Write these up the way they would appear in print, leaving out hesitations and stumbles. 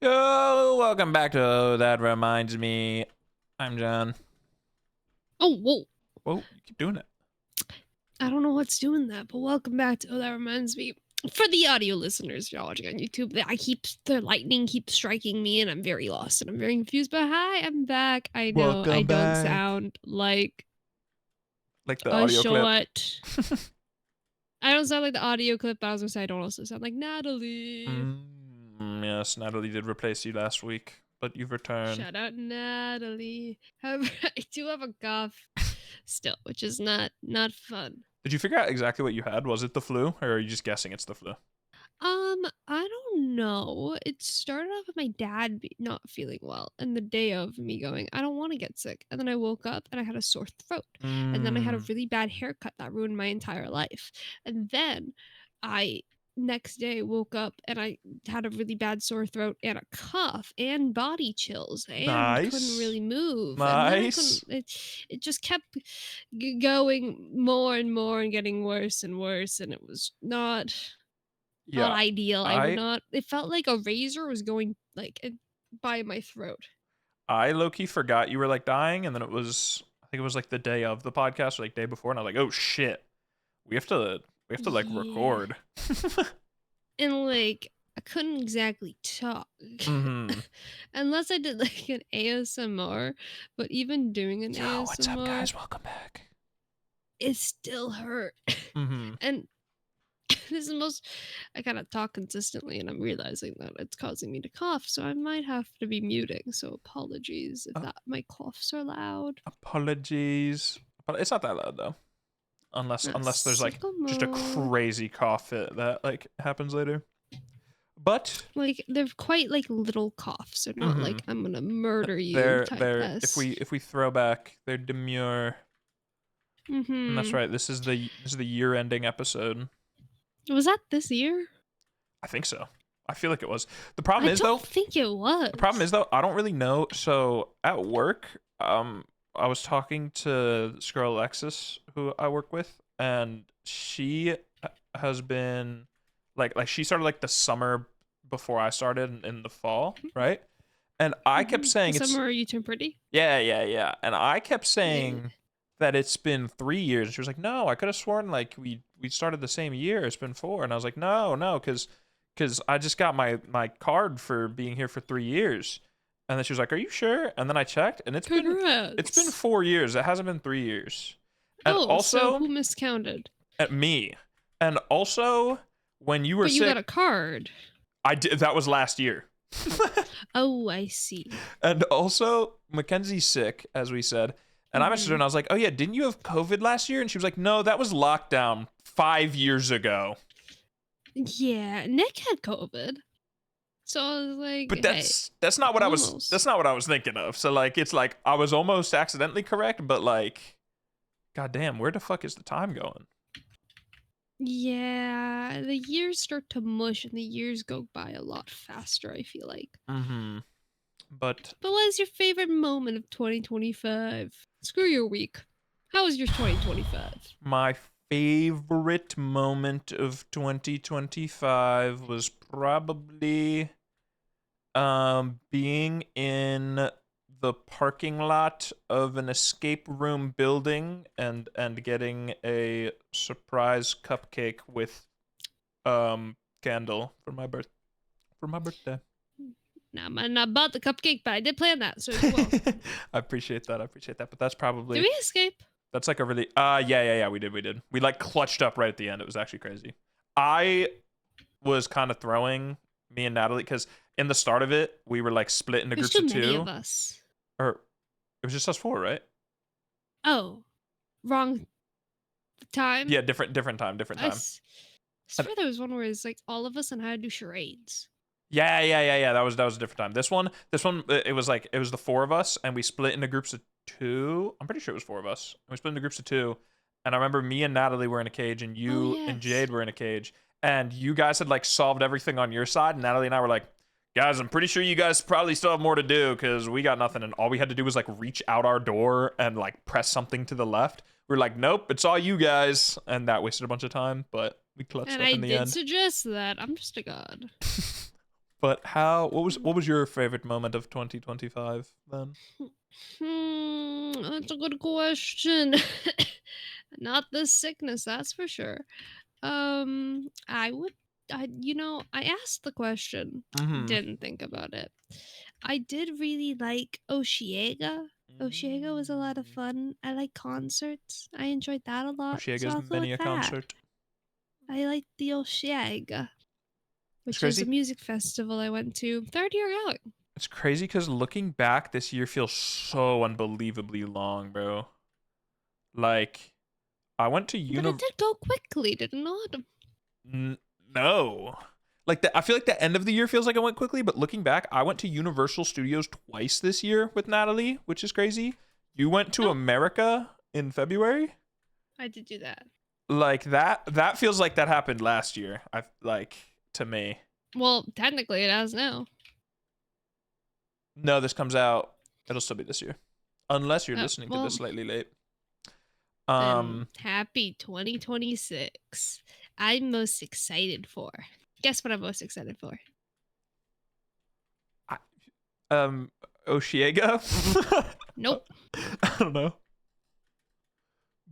Yo, welcome back to That Reminds Me. I'm John. Oh, whoa. Whoa, you keep doing it. I don't know what's doing that, but welcome back to That Reminds Me. For the audio listeners you're watching on YouTube, the lightning keeps striking me and I'm very lost and I'm very confused. But hi, I'm back. I know Welcome I don't back. sound like the a audio short. clip. I don't sound like the audio clip, but I was gonna say I don't also sound like Natalie. Yes, Natalie did replace you last week, but you've returned. Shout out Natalie. However, I do have a cough still, which is not fun. Did you figure out exactly what you had? Was it the flu, or are you just guessing it's the flu? I don't know. It started off with my dad not feeling well, and the day of me going, I don't want to get sick. And then I woke up and I had a sore throat. And then I had a really bad haircut that ruined my entire life. And then I next day woke up and I had a really bad sore throat and a cough and body chills and couldn't really move. Nice. And then it just kept going more and more and getting worse and worse, and it was not ideal. It felt like a razor was going like by my throat. I low-key forgot you were like dying, and then I think it was like the day of the podcast, or like day before, and I was like, oh shit, we have to like record. And like I couldn't exactly talk unless I did like an ASMR, but even doing an ASMR, what's up guys, welcome back, it still hurt. And this is I gotta talk consistently, and I'm realizing that it's causing me to cough, so I might have to be muting. So apologies if my coughs are loud. Apologies, but it's not that loud though, unless there's like just a crazy cough fit that like happens later. But like they're quite like little coughs. They're not like I'm gonna murder you. They're if we throw back, they're demure. And that's right. This is the year-ending episode. Was that this year? I think so. I feel like it was. The problem is though. I think it was. The problem is though, I don't really know. So at work, I was talking to this girl Alexis, who I work with, and she has been like she started like the summer before I started in the fall, right? And I kept saying it's summer you turn pretty. Yeah. And I kept saying that it's been 3 years. And she was like, no, I could have sworn like we started the same year. It's been 4. And I was like, no, because I just got my card for being here for 3 years. And then she was like, are you sure? And then I checked, and it's been 4 years. It hasn't been 3 years. And also, so who miscounted? At me. And also, when you were sick, you got a card. I did. That was last year. Oh, I see. And also, Mckenzie's sick, as we said. And I messaged her and I was like, oh yeah, didn't you have COVID last year? And she was like, no, that was lockdown 5 years ago. Yeah, Nick had COVID. So I was like, but that's not what I was thinking of. So like, it's like I was almost accidentally correct, but like, goddamn, where the fuck is the time going? Yeah, the years start to mush and the years go by a lot faster, I feel like. But what is your favorite moment of 2025? Screw your week. How was your 2025? My favorite moment of 2025 was probably being in the parking lot of an escape room building and getting a surprise cupcake with candle for my birthday. Now, I not bought the cupcake, but I did plan that, so you're welcome. I appreciate that. But that's probably... Did we escape? That's like a really... yeah, we did. We like clutched up right at the end. It was actually crazy. I was kind of throwing me and Natalie, because in the start of it, we were like split into groups of 2. There's too many of us. Or it was just us 4, right? Oh, wrong time? Yeah, different time. I swear there was one where it's like all of us and how to do charades. Yeah. That was a different time. This one, it was the 4 of us, and we split into groups of 2. I'm pretty sure it was 4 of us. We split into groups of 2, and I remember me and Natalie were in a cage, and you and Jade were in a cage, and you guys had like solved everything on your side, and Natalie and I were like, guys, I'm pretty sure you guys probably still have more to do because we got nothing, and all we had to do was like reach out our door and like press something to the left. We're like, nope, it's all you guys, and that wasted a bunch of time, but we clutched up in the end. And I did suggest that. I'm just a god. But what was your favorite moment of 2025 then? That's a good question. Not the sickness, that's for sure. I would, I asked the question, Mm-hmm. didn't think about it. I did really like Oshiega. Oshiega was a lot of fun. I like concerts. I enjoyed that a lot. So Osiega's I'll go many with a that. concert. I like the Oshiega, It's which is a crazy. music festival I went to. Third year going. It's crazy because looking back, this year feels so unbelievably long, bro. Like, I went to But it did go quickly, did it not? No. Like I feel like the end of the year feels like it went quickly, but looking back, I went to Universal Studios twice this year with Natalie, which is crazy. You went to Oh, America in February? I did do that. Like that feels like that happened last year. I like to me. Well, technically it has now. No, this comes out it'll still be this year. Unless you're Oh, listening to well, this slightly late. then happy 2026. I'm most excited for. Guess what I'm most excited for? I, Oshiega? Nope. I don't know.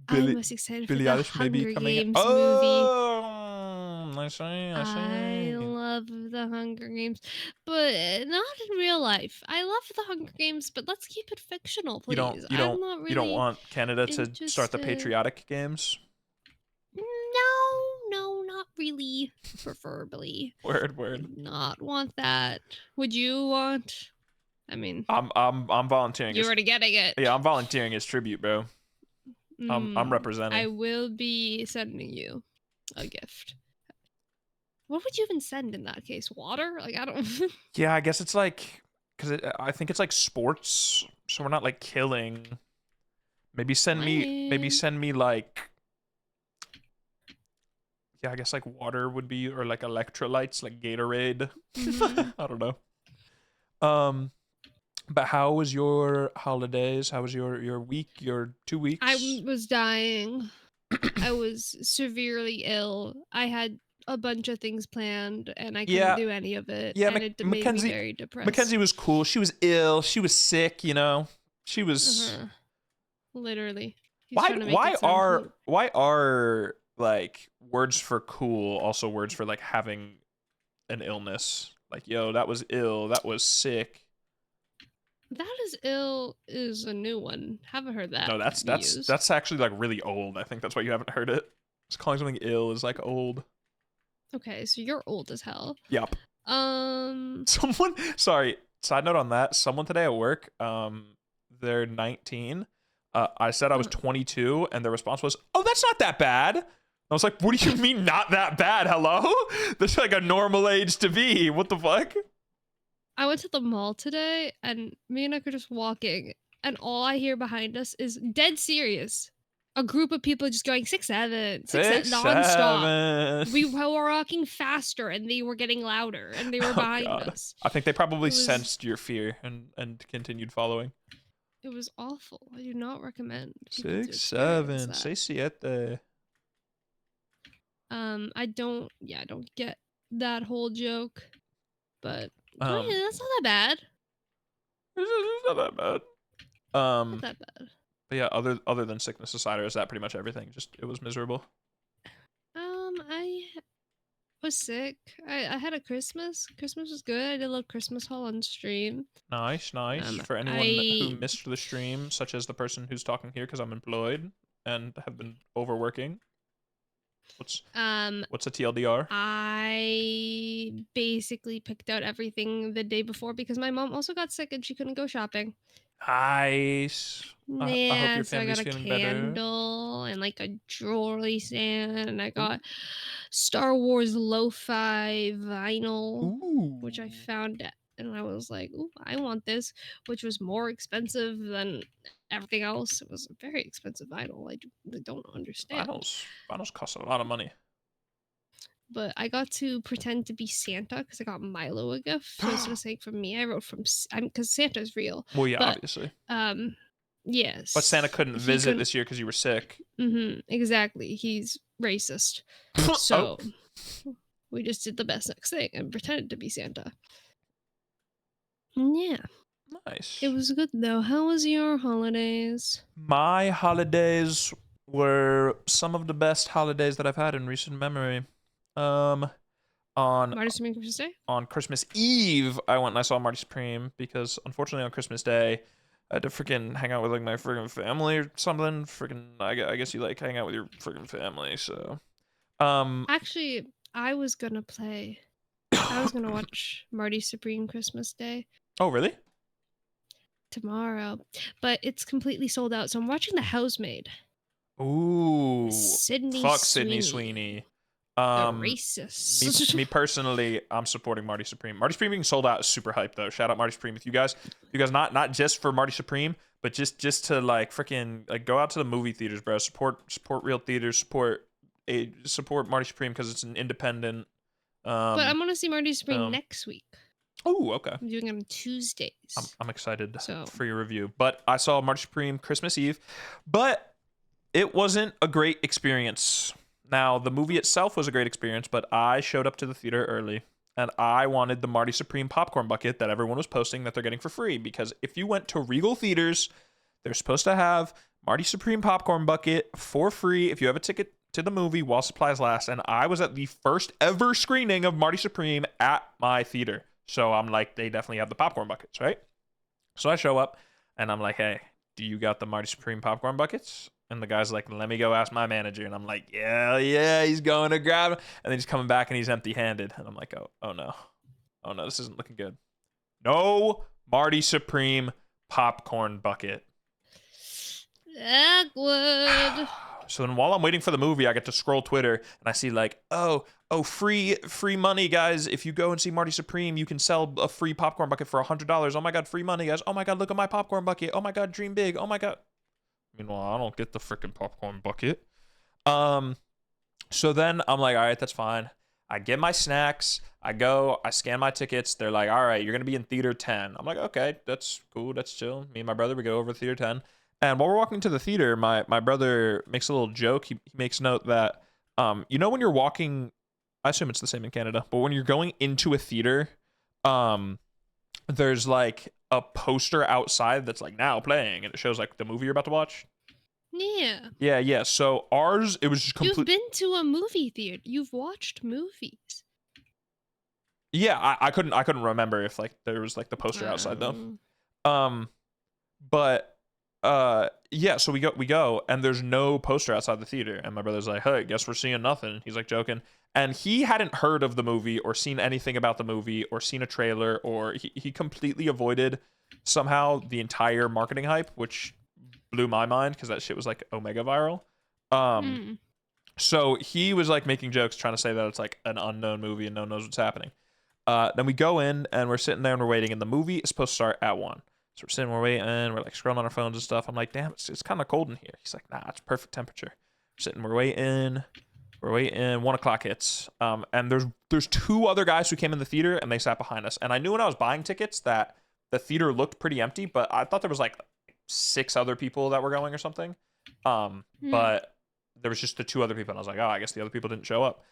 I'm most excited for Billie the Eilish maybe Hunger coming out. Games movie. Oh, I see. I love the Hunger Games, but not in real life. I love the Hunger Games, but let's keep it fictional, You don't please. you I'm don't not you don't really want Canada to start the interested. patriotic games? No, not really. Preferably. Word. Would not want that. Would you want? I mean, I'm volunteering you're as already getting it. yeah, I'm volunteering as tribute, bro. I'm I representing. will be sending you a gift. What would you even send in that case? Water? Like, I don't. Yeah, I guess it's like cuz I think it's like sports, so we're not like killing. I Maybe mean, send me like yeah, I guess like water would be or like electrolytes like Gatorade. hmm I don't know. Um but how was your holidays? How was your week, your 2 I weeks? was dying. I was severely ill. I had a bunch of things planned, and I couldn't Yeah, do any of it, yeah, and it made me Mackenzie very depressed. Mackenzie was cool. She was ill. She was sick, you know. She was Uh-huh. Literally, he's trying to make it sound cool. why are like words for cool also words for like having an illness? Like, yo, that was ill. That was sick. That is ill is a new one. Haven't heard that No, used. that's actually like really old. I think that's why you haven't heard it. Just calling something ill is like old. Okay, so you're old as hell. Yep. Um, Someone sorry, side note on that. Someone today at work, they're 19. I said I was uh 22 and their response was, "Oh, that's not that bad." I was like, "What do you mean not that bad? Hello? That's like a normal age to be. What the fuck?" I went to the mall today, and me and Nick are just walking, and all I hear behind us is dead serious. A group of people just going 6'7", 6'7", Six, nonstop. seven. We were walking faster, and they were getting louder, and they were Oh behind god. us. I think they probably It was sensed your fear and continued following. it was awful. I do not recommend people to Six, experience seven. that. Seis, siete. I don't get that whole joke, but Um, that's not that bad. it's not that bad. Not Um, that bad. but yeah, other than sickness aside, or is that pretty much everything? Just it was miserable. I was sick. I had a Christmas. Christmas was good. I did a little Christmas haul on stream. Nice. For anyone who I missed the stream, such as the person who's talking here because I'm employed and have been overworking. What's um what's a TLDR? I basically picked out everything the day before because my mom also got sick and she couldn't go shopping. Nice. I hope Yeah, your so I got family's a feeling better. candle and like a jewelry stand, and I Ooh. got Star Wars lo-fi vinyl, which I Ooh. found and I was like, "Ooh, I want this," which was more expensive than everything else. It was a very expensive vinyl. I don't understand. Vinyls cost a lot of money. But I got to pretend to be Santa because I got Milo a gift. So instead of saying from me, I wrote from because Santa's real. Well, yeah, But obviously. But Santa yes, couldn't he visit couldn't. this year because you were sick. Exactly. He's racist. Oh, So we just did the best next thing and pretended to be Santa. Yeah. It Nice. was good though. How was your holidays? My holidays were some of the best holidays that I've had in recent memory. Um, on Marty Supreme Christmas Day? on Christmas Eve, I went and I saw Marty Supreme because unfortunately on Christmas Day, I had to freaking hang out with like my freaking family or something. Freaking, I guess you like hang out with your freaking family. So, um, Actually, I was gonna play. I was gonna watch Marty Supreme Christmas Day oh really? tomorrow, but it's completely sold out. So I'm watching The Housemaid. Ooh, Sydney fuck Sydney Sweeney, Sweeney. the Me racist. me personally, I'm supporting Marty Supreme. Marty Supreme being sold out is super hype though. Shout out Marty Supreme. If you guys not just for Marty Supreme, but just to like freaking like go out to the movie theaters, bro. Support real theaters. Support Marty Supreme because it's an independent. But I'm gonna see Marty Supreme Um. next week. Oh, okay. I'm doing it on Tuesdays. I'm excited So for your review. But I saw Marty Supreme Christmas Eve, but it wasn't a great experience. Now, the movie itself was a great experience, but I showed up to the theater early and I wanted the Marty Supreme popcorn bucket that everyone was posting that they're getting for free. Because if you went to Regal Theaters, they're supposed to have Marty Supreme popcorn bucket for free if you have a ticket to the movie while supplies last. And I was at the first ever screening of Marty Supreme at my theater. So I'm like, they definitely have the popcorn buckets, right? So I show up and I'm like, hey, do you got the Marty Supreme popcorn buckets? And the guy's like, let me go ask my manager. And I'm like, yeah, he's going to grab them. And then he's coming back and he's empty handed. And I'm like, oh no. Oh no, this isn't looking good. No Marty Supreme popcorn bucket. awkward. So then while I'm waiting for the movie, I get to scroll Twitter and I see like, oh, free money, guys. If you go and see Marty Supreme, you can sell a free popcorn bucket for $100. Oh my God, free money, guys. Oh my God, look at my popcorn bucket. Oh my God, dream big. Oh my God. Meanwhile, I don't get the freaking popcorn bucket. So then I'm like, all right, that's fine. I get my snacks. I go, I scan my tickets. They're like, all right, you're going to be in theater 10. I'm like, okay, that's cool. That's chill. Me and my brother, we go over to theater 10. And while we're walking to the theater, my brother makes a little joke. He makes note that, you know, when you're walking, I assume it's the same in Canada, but when you're going into a theater, there's like a poster outside that's like now playing and it shows like the movie you're about to watch. Yeah. Yeah. So ours, it was just You've complete. been to a movie theater. You've watched movies. Yeah, I couldn't remember if like there was like the poster outside though. But yeah, so we go and there's no poster outside the theater and my brother's like, hey, guess we're seeing nothing. He's like joking. And he hadn't heard of the movie or seen anything about the movie or seen a trailer, or he completely avoided somehow the entire marketing hype, which blew my mind because that shit was like omega viral. So he was like making jokes trying to say that it's like an unknown movie and no one knows what's happening. Then we go in and we're sitting there and we're waiting, and the movie is supposed to start at 1. So we're sitting, we're waiting, we're like scrolling on our phones and stuff. I'm like, damn, it's kind of cold in here. He's like, nah, it's perfect temperature. We're sitting, we're waiting, 1 o'clock hits. And there's 2 other guys who came in the theater and they sat behind us. And I knew when I was buying tickets that the theater looked pretty empty, but I thought there was like 6 other people that were going or something. But there was just the 2 other people, and I was like, oh, I guess the other people didn't show up.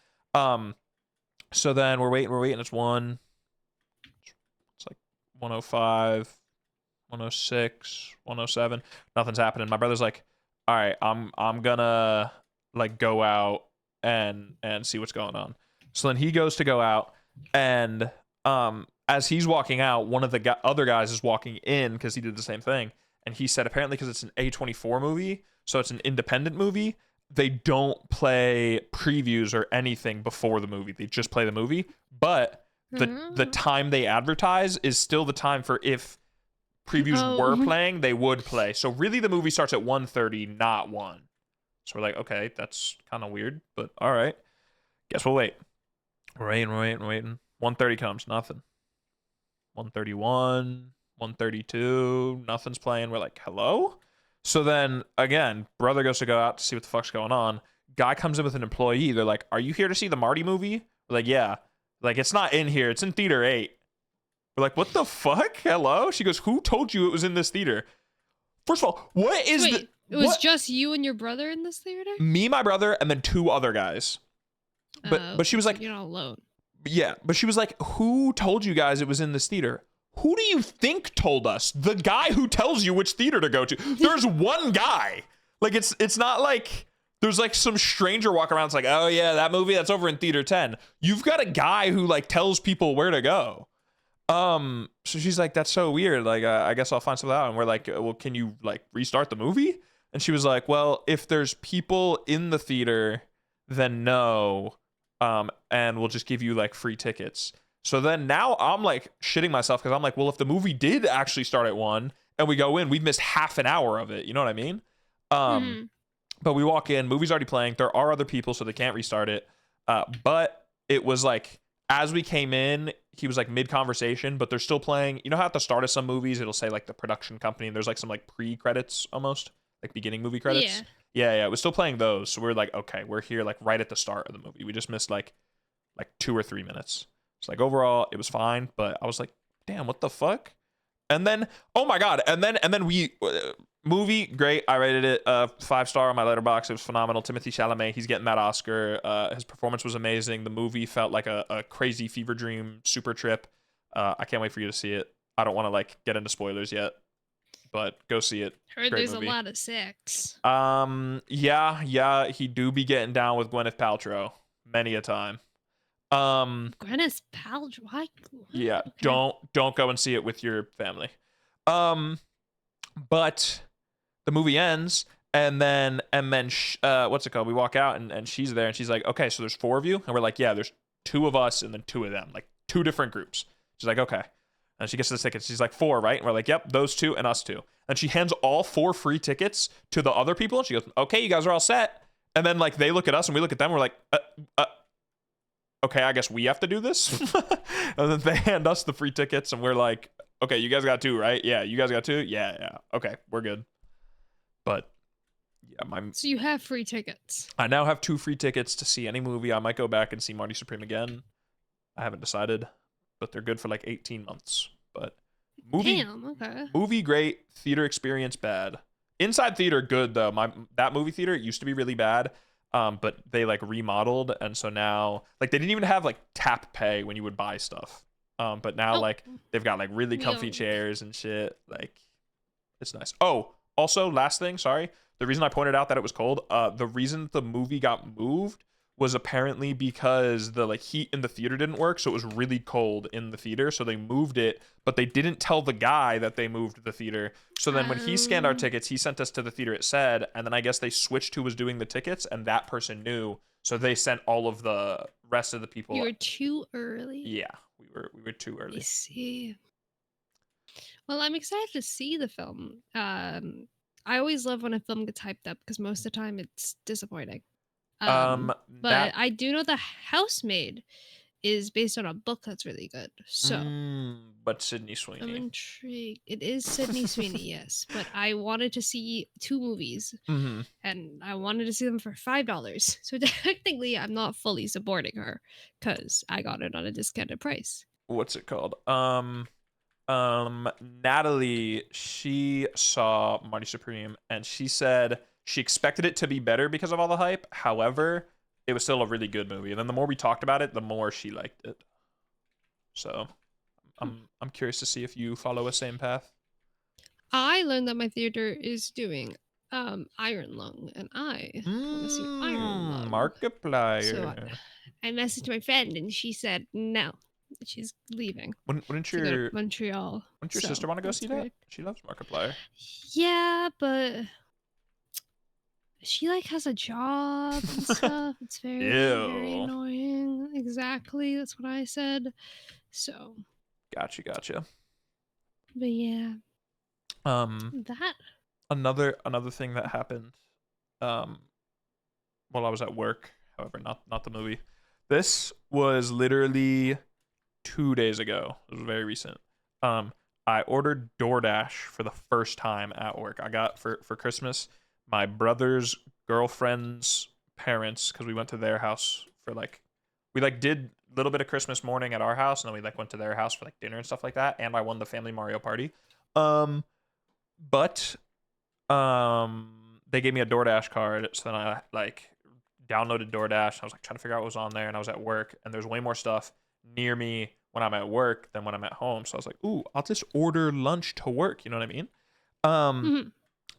So then we're waiting. It's 1. It's like 105, 106, 107. Nothing's happening. My brother's like, all right, I'm gonna like go out and see what's going on. So then he goes to go out, and as he's walking out, one of the other guys is walking in because he did the same thing. And he said apparently because it's an A24 movie, so it's an independent movie, they don't play previews or anything before the movie. They just play the movie. But the time they advertise is still the time for if previews were playing, they would play. So really the movie starts at 1:30, not 1. So we're like, okay, that's kind of weird, but all right. Guess we'll wait. We're waiting. 1:30 comes, nothing. 1:31, 1:32, nothing's playing. We're like, hello? So then, again, brother goes to go out to see what the fuck's going on. Guy comes in with an employee. They're like, are you here to see the Marty movie? We're like, yeah. Like, it's not in here. It's in theater 8. We're like, what the fuck? Hello? She goes, who told you it was in this theater? First of all, what is Wait, it was just you and your brother in this theater? Me, my brother, and then 2 other guys. But she was like, you're not alone. Yeah, but she was like, who told you guys it was in this theater? Who do you think told us? The guy who tells you which theater to go to. There's one guy. Like, it's not like there's like some stranger walking around. It's like, oh yeah, that movie that's over in theater 10. You've got a guy who like tells people where to go. So she's like, that's so weird. Like, I guess I'll find something out. And we're like, well, can you like restart the movie? And she was like, well, if there's people in the theater, then no. And we'll just give you like free tickets. So then now I'm like shitting myself because I'm like, well, if the movie did actually start at 1 and we go in, we've missed half an hour of it. You know what I mean? But we walk in, movie's already playing. There are other people, so they can't restart it. But it was like, as we came in, he was like mid-conversation, but they're still playing. You know how at the start of some movies, it'll say like the production company, and there's like some like pre-credits almost, like beginning movie credits? Yeah, it was still playing those. So we're like, okay, we're here like right at the start of the movie. We just missed like 2 or 3 minutes. It's like overall, it was fine, but I was like, damn, what the fuck? And then, oh my God. And then we, movie, great. I rated it 5-star on my letterbox. It was phenomenal. Timothy Chalamet, he's getting that Oscar. His performance was amazing. The movie felt like a crazy fever dream super trip. I can't wait for you to see it. I don't want to like get into spoilers yet, but go see it. Heard Great there's movie. a lot of sex. Yeah, he do be getting down with Gwyneth Paltrow many a time. Gwyneth Paltrow. Why? Yeah, Okay. don't go and see it with your family. But the movie ends, and then what's it called? We walk out, and she's there, and she's like, okay, so there's 4 of you, and we're like, yeah, there's 2 of us, and then 2 of them, like 2 different groups. She's like, okay, and she gets the tickets. She's like, 4, right? And we're like, yep, those 2 and us 2. And she hands all 4 free tickets to the other people, and she goes, okay, you guys are all set. And then like they look at us, and we look at them, and we're like, okay, I guess we have to do this. And then they hand us the free tickets, and we're like, okay, you guys got 2, right? Yeah, you guys got 2? Yeah. Okay, we're good. But yeah, So you have free tickets. I now have 2 free tickets to see any movie. I might go back and see Marty Supreme again. I haven't decided, but they're good for like 18 months. But Damn, okay. Movie great, theater experience bad. Inside theater good though. That movie theater used to be really bad. But they like remodeled, and so now like they didn't even have like tap pay when you would buy stuff. But now like they've got like really comfy chairs and shit. Like it's nice. Oh, also last thing, sorry. The reason I pointed out that it was cold, the reason the movie got moved was apparently because the like heat in the theater didn't work, so it was really cold in the theater, so they moved it, but they didn't tell the guy that they moved the theater. So then when he scanned our tickets, he sent us to the theater it said, and then I guess they switched who was doing the tickets, and that person knew, so they sent all of the rest of the people. You were too early. Yeah, we were too early. I see. Well, I'm excited to see the film. I always love when a film gets hyped up because most of the time it's disappointing. But I do know The Housemaid is based on a book that's really good. So, but Sydney Sweeney. I'm intrigued. It is Sydney Sweeney, yes. But I wanted to see 2 movies, and I wanted to see them for $5. So technically, I'm not fully supporting her because I got it on a discounted price. What's it called? Natalie, she saw Marty Supreme, and she said she expected it to be better because of all the hype. However, it was still a really good movie. And then the more we talked about it, the more she liked it. So I'm curious to see if you follow a same path. I learned that my theater is doing Iron Lung, and I want to see Iron Lung. Markiplier. So I messaged my friend, and she said no. She's leaving. Wouldn't to go your to Montreal? sister want to go see that? She loves Markiplier. Yeah, but she like has a job and stuff. It's very annoying. Exactly, that's what I said. So. Gotcha. But yeah. That. Another thing that happened, while I was at work. However, not the movie. This was literally 2 days ago. It was very recent. I ordered DoorDash for the first time at work. I got for Christmas my brother's girlfriend's parents, because we went to their house for we did a little bit of Christmas morning at our house, and then we went to their house for dinner and stuff like that, and I won the family Mario Party. But they gave me a DoorDash card, so then I downloaded DoorDash. I was trying to figure out what was on there, and I was at work, and there's way more stuff near me when I'm at work than when I'm at home. So I was like, ooh, I'll just order lunch to work. You know what I mean? Um, Mhm.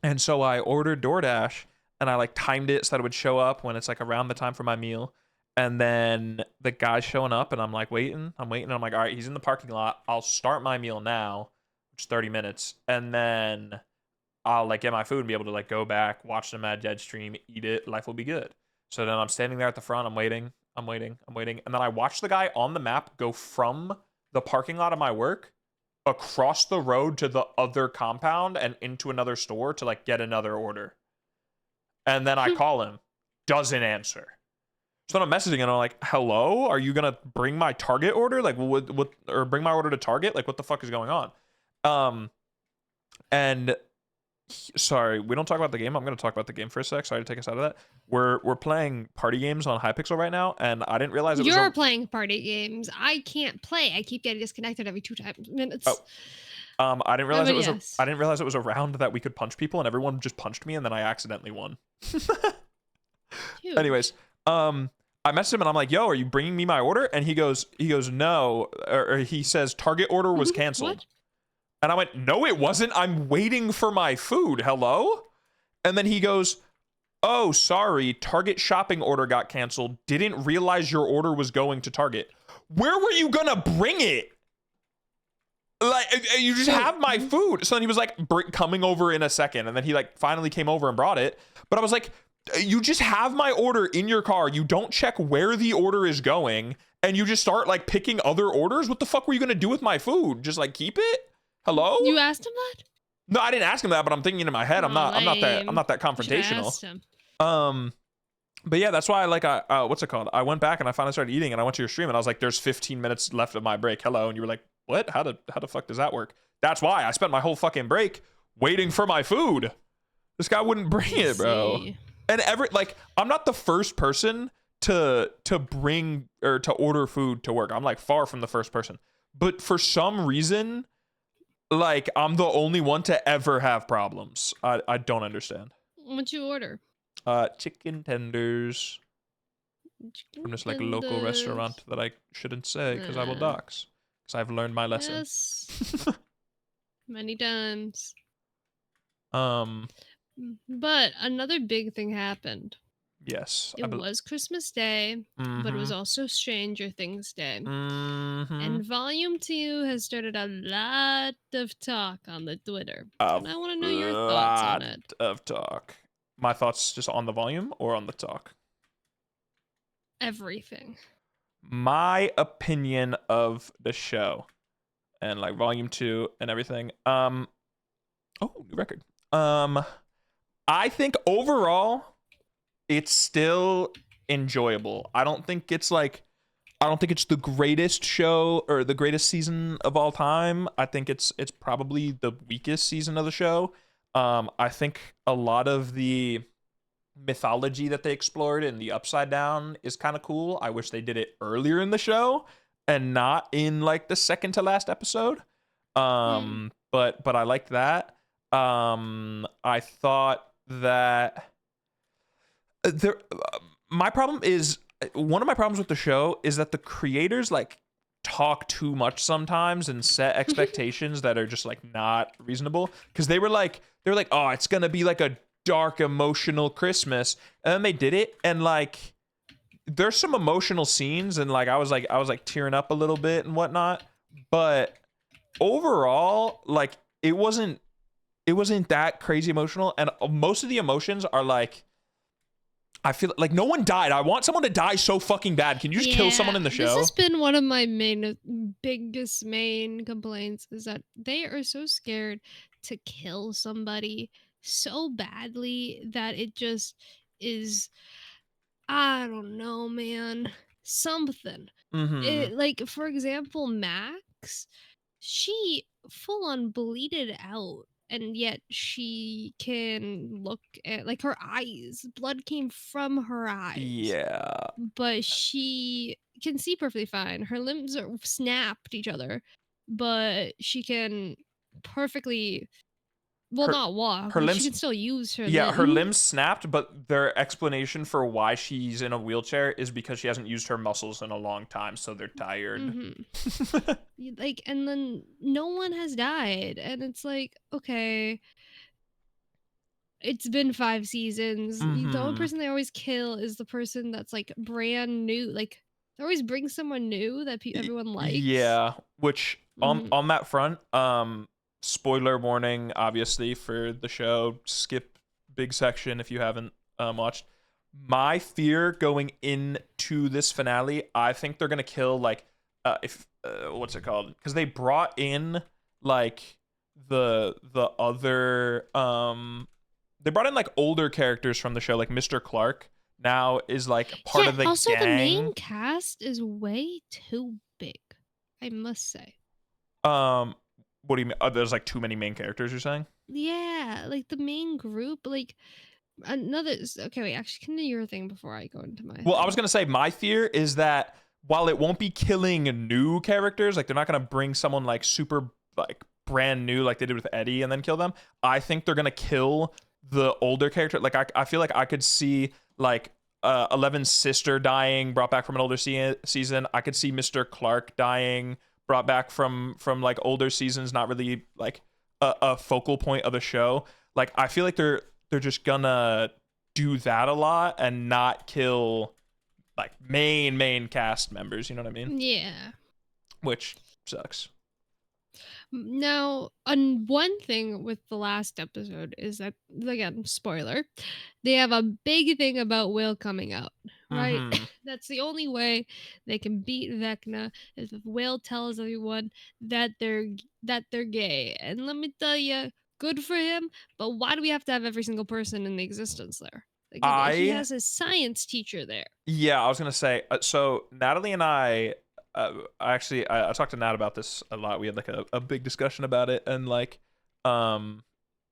and so I ordered DoorDash and I like timed it so that it would show up when it's like around the time for my meal. And then the guy's showing up and I'm like waiting. I'm waiting. And I'm like, all right, he's in the parking lot. I'll start my meal now, which is 30 minutes. And then I'll like get my food and be able to like go back, watch the Mad Dead stream, eat it. Life will be good. So then I'm standing there at the front. I'm waiting. I'm waiting. I'm waiting. And then I watch the guy on the map go from the parking lot of my work across the road to the other compound and into another store to like get another order. And then I call him, doesn't answer. So then I'm messaging and I'm like, "Hello, are you gonna bring my Target order? Like, what, or bring my order to Target? Like, what the fuck is going on?" Um, and sorry, we don't talk about the game. I'm gonna talk about the game for a sec. Sorry to take us out of that. We're playing party games on Hypixel right now, and I didn't realize it was You're a. playing party games. I can't play. I keep getting disconnected every 2 Oh, minutes. I didn't realize But it was a. yes. I didn't realize it was a round that we could punch people, and everyone just punched me, and then I accidentally won. Dude. Anyways, I messaged him and I'm like, "Yo, are you bringing me my order?" And he goes, "No," or he says, "Target order was canceled." What? And I went, "No, it wasn't. I'm waiting for my food. Hello?" And then he goes, "Oh, sorry, Target shopping order got canceled. Didn't realize your order was going to Target." Where were you gonna bring it? Like, you just have my food. So then he was like, coming over in a second. And then he like finally came over and brought it. But I was like, you just have my order in your car. You don't check where the order is going. And you just start like picking other orders. What the fuck were you going to do with my food? Just like keep it? Hello? You asked him that? No, I didn't ask him that, but I'm thinking in my head, I'm Oh, not, I'm not that, I'm lame. not that You should have confrontational. asked him. Um, but yeah, that's why I like, what's it called? I went back and I finally started eating and I went to your stream and I was like, there's 15 minutes left of my break. Hello. And you were like, what? How the fuck does that work? That's why I spent my whole fucking break waiting for my food. This guy wouldn't bring it, bro. See. And like, I'm not the first person to bring or to order food to work. I'm like far from the first person. But for some reason, like I'm the only one to ever have problems. I don't understand. What'd you order? Chicken tenders Chicken from just like a local tenders. restaurant that I shouldn't say because I will Nah. dox. Because I've learned my lesson. Yes. Many times. um, But another big thing happened. yes. It was Christmas Day, but it was Mm-hmm. also Stranger Things Day. Mm-hmm. And Volume 2 has started a lot of talk on the Twitter. And I want to know your thoughts on it. Of talk. My thoughts just on the volume or on the talk? Everything. My opinion of the show and like volume 2 and everything. Oh, new record. I think overall it's still enjoyable. I don't think it's the greatest show or the greatest season of all time. I think it's probably the weakest season of the show. I think a lot of the mythology that they explored in the Upside Down is kind of cool. I wish they did it earlier in the show and not in like the second to last episode. But I liked that. I thought that there my problem is one of my problems with the show is that the creators like talk too much sometimes and set expectations that are just like not reasonable because they were like, oh, it's gonna be like a dark emotional Christmas, and then they did it and like there's some emotional scenes and like I was like tearing up a little bit and whatnot, but overall like it wasn't that crazy emotional, and most of the emotions are like I feel like no one died. I want someone to die so fucking bad. Can you just kill someone in the show? This has been one of my biggest main complaints is that they are so scared to kill somebody so badly that it just is, I don't know, man, something. Mm-hmm. Like, for example, Max, she full on bleeded out, and yet she can look at like her eyes. Blood came from her eyes, Yeah. but she can see perfectly fine. Her limbs are snapped each other, but she can perfectly well, her not walk, her but she limbs can still use her yeah, her limbs. limbs snapped, but their explanation for why she's in a wheelchair is because she hasn't used her muscles in a long time, so they're tired. Mhm. Like, and then no one has died, and it's like, okay, it's been 5 seasons. The only Mhm. person they always kill is the person that's, like, brand new, like, they always bring someone new that everyone likes. Yeah, which Mhm. on that front, spoiler warning, obviously for the show. Skip big section if you haven't watched. My fear going into this finale, I think they're gonna kill like if what's it called? Because they brought in like the other they brought in like older characters from the show, like Mr. Clark now is like part Yeah, of the also the gang. main cast is way too big, I must say. Um, what do you mean? There's like too many main characters. You're saying? Yeah, like, the main group, like, okay, wait, actually, continue your thing before I go into my Well, I was thing. gonna say my fear is that while it won't be killing new characters, like they're not gonna bring someone like super like brand new like they did with Eddie and then kill them. I think they're gonna kill the older character. Like I feel like I could see like Eleven's sister dying, brought back from an older season. I could see Mr. Clark dying, brought back from like older seasons. Not really like a focal point of the show. Like I feel like they're just gonna do that a lot and not kill like main cast members, you know what I mean? Yeah. Which sucks. Now, on one thing with the last episode is that, again, spoiler, they have a big thing about Will coming out, right? Mm-hmm. That's the only way they can beat Vecna is if Will tells everyone that they're gay. And let me tell you, good for him. But why do we have to have every single person in the existence there? Like he I has his science teacher there. Yeah, I was gonna say. So Natalie and I talked to Nat about this a lot. We had like a big discussion about it and like, um,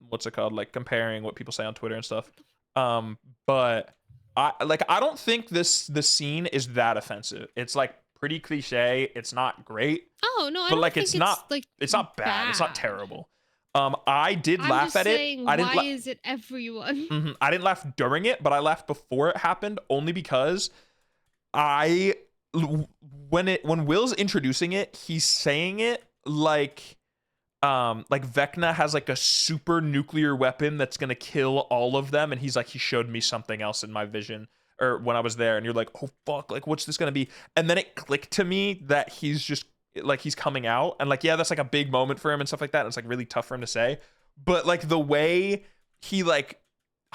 what's it called? Like comparing what people say on Twitter and stuff. Um, but I don't think this scene is that offensive. It's like pretty cliche. It's not great, Oh no, I but don't like think it's like it's not bad. It's not bad. terrible. I did I'm laugh just at it. saying, why is it everyone? I didn't laugh during it, but I laughed before it happened only because I when Will's introducing it, he's saying it like Vecna has like a super nuclear weapon that's gonna kill all of them, and he's like, he showed me something else in my vision or when I was there, and you're like, oh fuck, like what's this gonna be? And then it clicked to me that he's just like he's coming out, and like yeah, that's like a big moment for him and stuff like that. And it's like really tough for him to say, but like the way he like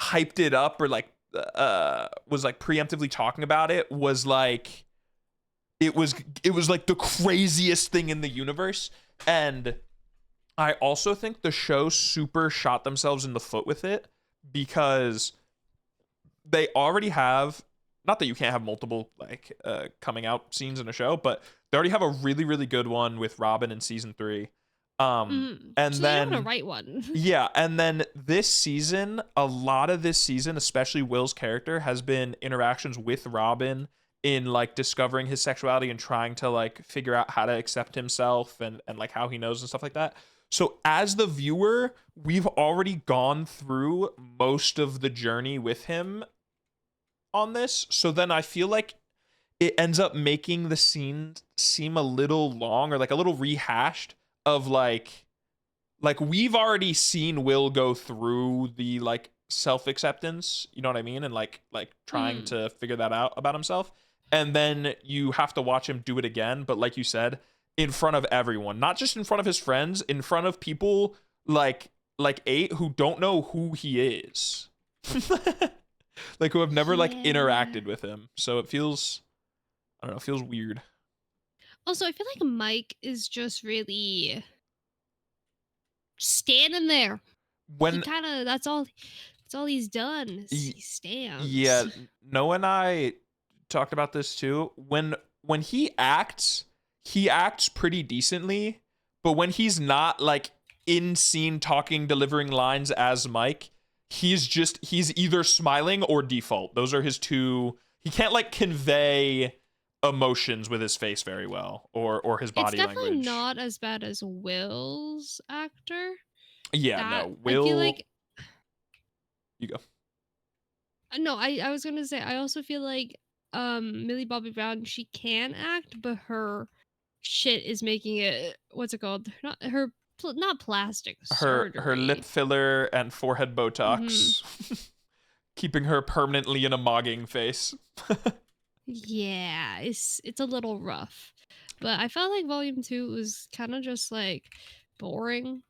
hyped it up or like was like preemptively talking about it was like it was like the craziest thing in the universe. And I also think the show super shot themselves in the foot with it because they already have, not that you can't have multiple like coming out scenes in a show, but they already have a really good one with Robin in season 3. And So they know how to then write one. yeah, and then this season, a lot of this season, especially Will's character, has been interactions with Robin in like discovering his sexuality and trying to like figure out how to accept himself and like how he knows and stuff like that. So as the viewer, we've already gone through most of the journey with him on this. So then I feel like it ends up making the scene seem a little long or like a little rehashed of like we've already seen Will go through the like self-acceptance, you know what I mean? And like trying Mhm. to figure that out about himself. And then you have to watch him do it again, but like you said, in front of everyone, not just in front of his friends, in front of people like 8 who don't know who he is. Like who have never like Yeah. interacted with him. So it feels I don't know, it feels weird. Also, I feel like Mike is just really standing there. He When kind of that's all he's done is y- he yeah, stands. Noah and I talked about this too. When he acts pretty decently, but when he's not like in scene talking, delivering lines as Mike, he's either smiling or default. Those are his two. He can't like convey emotions with his face very well or his It's body definitely language. not as bad as Will's actor. Yeah, That no. I feel Will like you go? no, I was gonna say I also feel like Millie Bobby Brown, she can act, but her shit is making it what's it called? Not her not plastic Her lip surgery. filler and forehead Hmm. Botox, keeping her permanently in a mogging face. Yeah, it's a little rough. But I felt like volume 2 was kind of just like boring.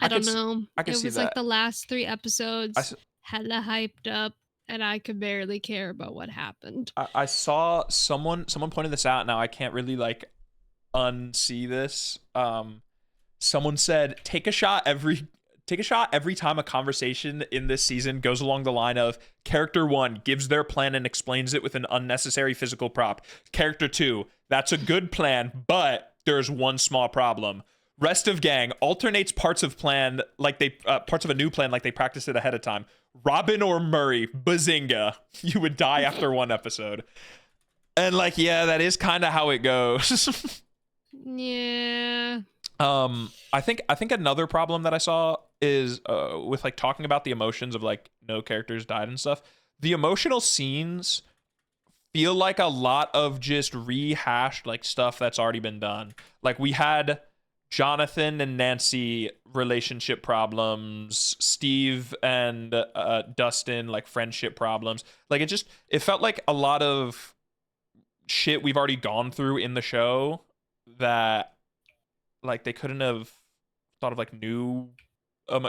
I I could don't s- know. I could It see was like that. the last 3 I, episodes s- hella hyped up and I could barely care about what happened. I saw someone pointed this out. Now I can't really like unsee this. Someone said take a shot every time a conversation in this season goes along the line of character 1 gives their plan and explains it with an unnecessary physical prop. Character 2, that's a good plan, but there's one small problem. Rest of gang alternates parts of plan like they parts of a new plan like they practiced it ahead of time. Robin or Murray, bazinga, you would die after one episode. And like, yeah, that is kind of how it goes. Yeah. I think another problem that I saw is with like talking about the emotions of like no characters died and stuff. The emotional scenes feel like a lot of just rehashed like stuff that's already been done. Like we had Jonathan and Nancy relationship problems, Steve and Dustin like friendship problems. Like it felt like a lot of shit we've already gone through in the show that like they couldn't have thought of like new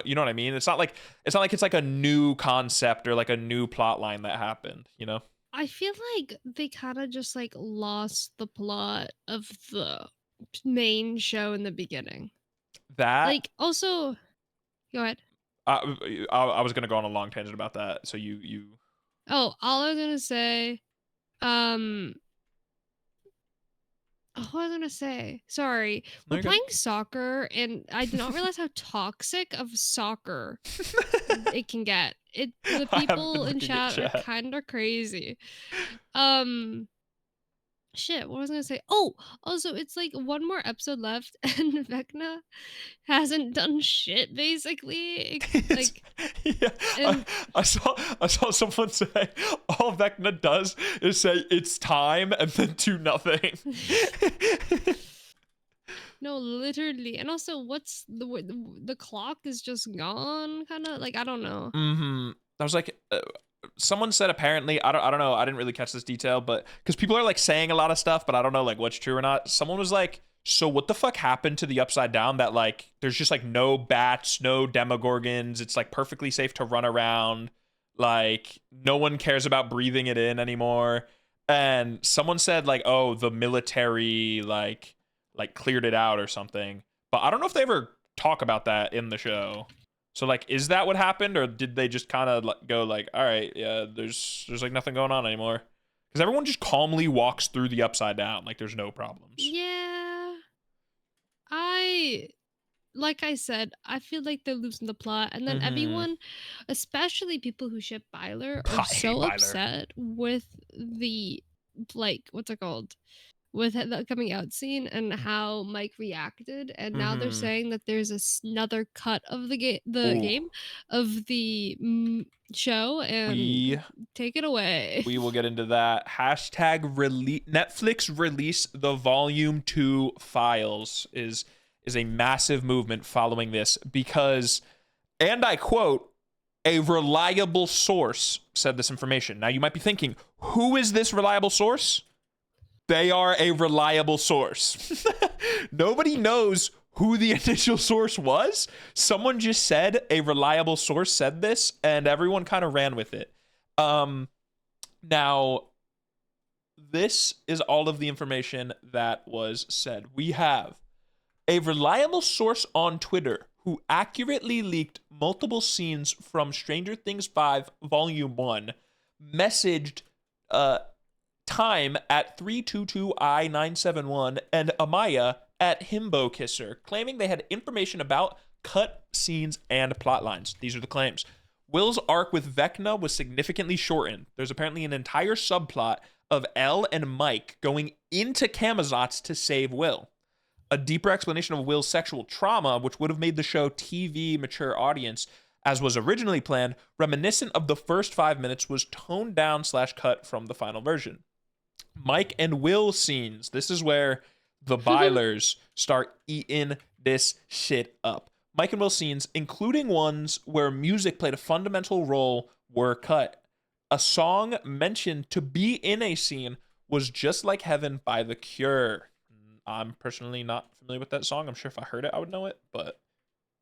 you know what I mean? It's not like it's like a new concept or like a new plot line that happened, you know? I feel like they kind of just like lost the plot of the main show in the beginning. That Like also, go ahead. I was gonna go on a long tangent about that. So you Oh, all I was gonna say, um, what was I gonna say? Sorry. no, We're you're good. playing soccer and I did not realize how toxic of soccer it can get. The I haven't been people in looking at chat are chat. kind of crazy. Um Shit, what was I gonna say? Oh, also, it's like one more episode left, and Vecna hasn't done shit basically. It's, Like, yeah, and I saw someone say all Vecna does is say it's time and then do nothing. no, literally, and also, what's the clock is just gone, kind of like I don't know. I was like, someone said apparently I don't know, I didn't really catch this detail, but because people are like saying a lot of stuff, but I don't know like what's true or not. Someone was like, so what the fuck happened to the Upside Down that like there's just like no bats, no demogorgons, it's like perfectly safe to run around, like no one cares about breathing it in anymore. And someone said like, oh, the military like cleared it out or something, but I don't know if they ever talk about that in the show. So like, is that what happened, or did they just kind of go like, all right, yeah, there's like nothing going on anymore? Because everyone just calmly walks through the Upside Down like there's no problems. Yeah, I like I said, I feel like they're losing the plot, and then Mm-hmm. everyone, especially people who ship Byler, are I hate so Byler. upset with the like what's it called with the coming out scene and how Mike reacted, and now they're Mm-hmm. saying that there's another cut of the Ooh, game of the show, and we take it away. we will get into that. Hashtag release Netflix release the volume 2 files is a massive movement following this because, and I quote, a reliable source said this information. Now you might be thinking, who is this reliable source? They are a reliable source. Nobody knows who the initial source was. Someone just said a reliable source said this, and everyone kind of ran with it. Now, this is all of the information that was said. We have a reliable source on Twitter who accurately leaked multiple scenes from Stranger Things 5 Volume 1 messaged Time at 322I971 and Amaya at Himbo Kisser, claiming they had information about cut scenes and plot lines. These are the claims. Will's arc with Vecna was significantly shortened. There's apparently an entire subplot of Elle and Mike going into Camazotz to save Will. A deeper explanation of Will's sexual trauma, which would have made the show TV mature audience, as was originally planned, reminiscent of the first 5 minutes, was toned down / cut from the final version. Mike and Will scenes. This is where the Bylers start eating this shit up. Mike and Will scenes, including ones where music played a fundamental role, were cut. A song mentioned to be in a scene was Just Like Heaven by The Cure. I'm personally not familiar with that song. I'm sure if I heard it, I would know it, but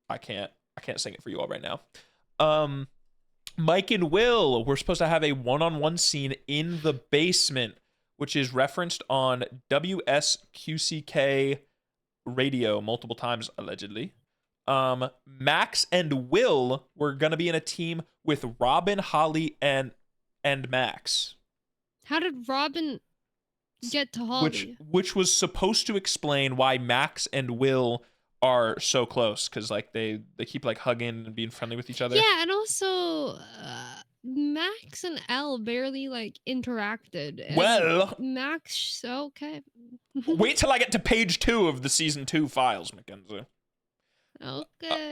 I can't sing it for you all right now. Mike and Will were supposed to have a one-on-one scene in the basement, which is referenced on WSQCK radio multiple times, allegedly. Max and Will were going to be in a team with Robin, Holly, and Max. How did Robin get to Holly? Which was supposed to explain why Max and Will are so close, because like they keep like hugging and being friendly with each other. Yeah, and also Max and Elle barely like interacted. And Well, Max, okay. Wait till I get to page 2 of the season 2 files, Mckenzie. Okay.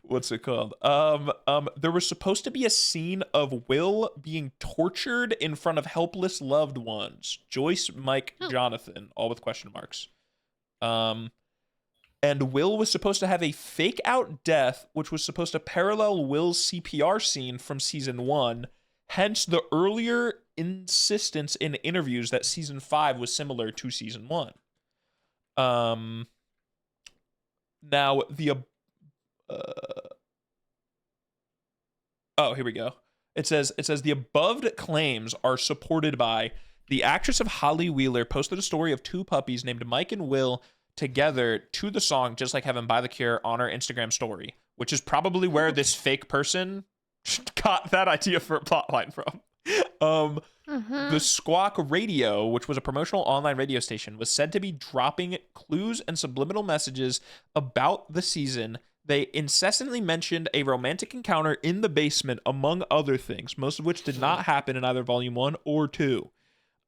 What's it called? There was supposed to be a scene of Will being tortured in front of helpless loved ones. Joyce, Mike, Jonathan, all with question marks. And Will was supposed to have a fake out death, which was supposed to parallel Will's CPR scene from season 1. Hence the earlier insistence in interviews that season 5 was similar to season 1. Now here we go. It says the above claims are supported by the actress of Holly Wheeler posted a story of 2 puppies named Mike and Will together to the song Just Like Heaven by The Cure on her Instagram story, which is probably where this fake person got that idea for a plotline from. The Squawk Radio, which was a promotional online radio station, was said to be dropping clues and subliminal messages about the season. They incessantly mentioned a romantic encounter in the basement, among other things, most of which did not happen in either Volume 1 or 2.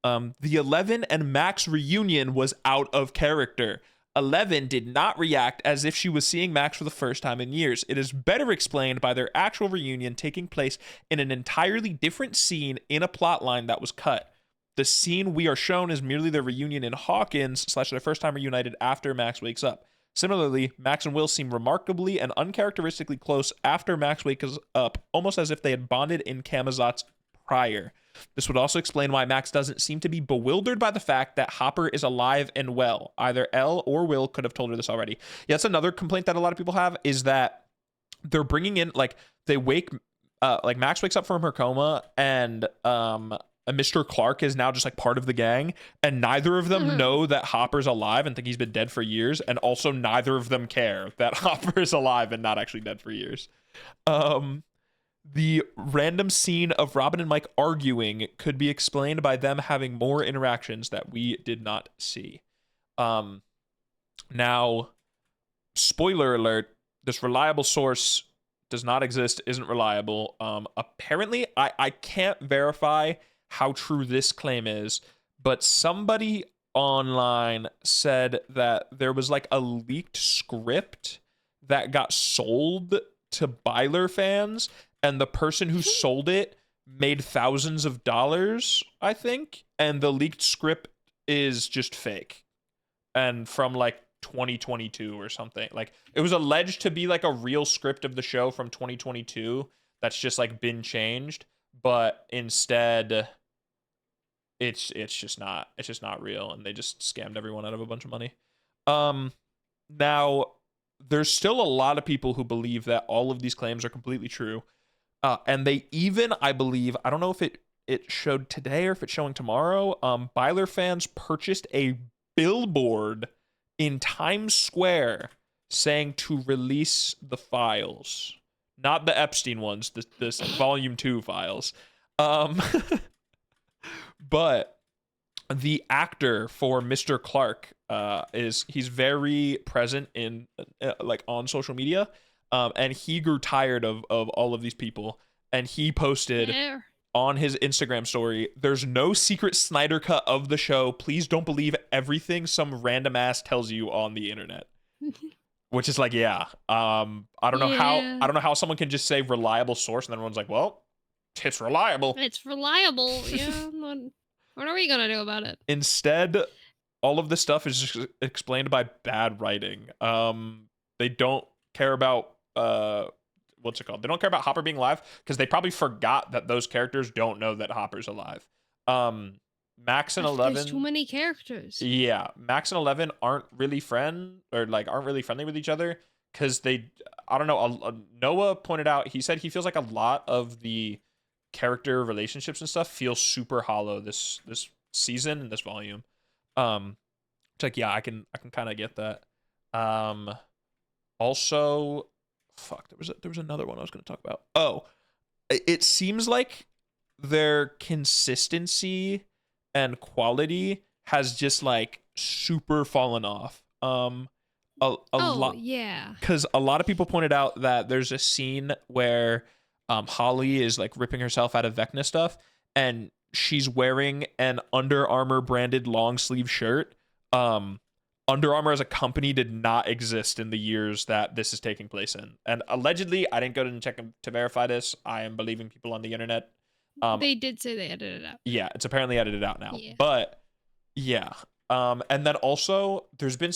The 11 and Max reunion was out of character. 11 did not react as if she was seeing Max for the first time in years. It is better explained by their actual reunion taking place in an entirely different scene in a plotline that was cut. The scene we are shown is merely their reunion in Hawkins / their first time reunited after Max wakes up. Similarly, Max and Will seem remarkably and uncharacteristically close after Max wakes up, almost as if they had bonded in Camazotz prior. This would also explain why Max doesn't seem to be bewildered by the fact that Hopper is alive and well. Either Elle or Will could have told her this already. Yeah, that's another complaint that a lot of people have, is that they're bringing in, like, they wake, like, Max wakes up from her coma, and Mr. Clark is now just, like, part of the gang, and neither of them know that Hopper's alive and think he's been dead for years, and also neither of them care that Hopper is alive and not actually dead for years. The random scene of Robin and Mike arguing could be explained by them having more interactions that we did not see. Now, spoiler alert, this reliable source does not exist, isn't reliable. Apparently, I can't verify how true this claim is, but somebody online said that there was like a leaked script that got sold to Byler fans, and the person who sold it made thousands of dollars, I think, and the leaked script is just fake and from like 2022 or something. Like, it was alleged to be like a real script of the show from 2022 that's just like been changed, but instead it's just not real, and they just scammed everyone out of a bunch of money. Now there's still a lot of people who believe that all of these claims are completely true. And they even, I believe, I don't know if it showed today or if it's showing tomorrow, Byler fans purchased a billboard in Times Square saying to release the files. Not the Epstein ones, this Volume 2 files. But the actor for Mr. Clark he's very present in like on social media. And he grew tired of all of these people, and he posted on his Instagram story, "There's no secret Snyder cut of the show. Please don't believe everything some random ass tells you on the internet." Which is like, yeah. I don't know how Yeah. I don't know how someone can just say reliable source and then everyone's like, well, it's reliable. It's reliable. Yeah. What are we gonna do about it? Instead, all of this stuff is just explained by bad writing. They don't care about what's it called? They don't care about Hopper being alive because they probably forgot that those characters don't know that Hopper's alive. Max and There's too 11, many characters. yeah, Max and 11 aren't really friendly with each other because they, I don't know. Noah pointed out, he said he feels like a lot of the character relationships and stuff feel super hollow this season and this volume. It's like, yeah, I can kind of get that. Also, fuck, there was another one I was going to talk about. Oh, it seems like their consistency and quality has just like super fallen off. A lot, Yeah. because a lot of people pointed out that there's a scene where Holly is like ripping herself out of Vecna stuff, and she's wearing an Under Armour branded long sleeve shirt. Under Armour as a company did not exist in the years that this is taking place in, and allegedly, I didn't go and check to verify this. I am believing people on the internet. They did say they edited it out. Yeah, it's apparently edited out now, Yeah. but yeah. And then also there's been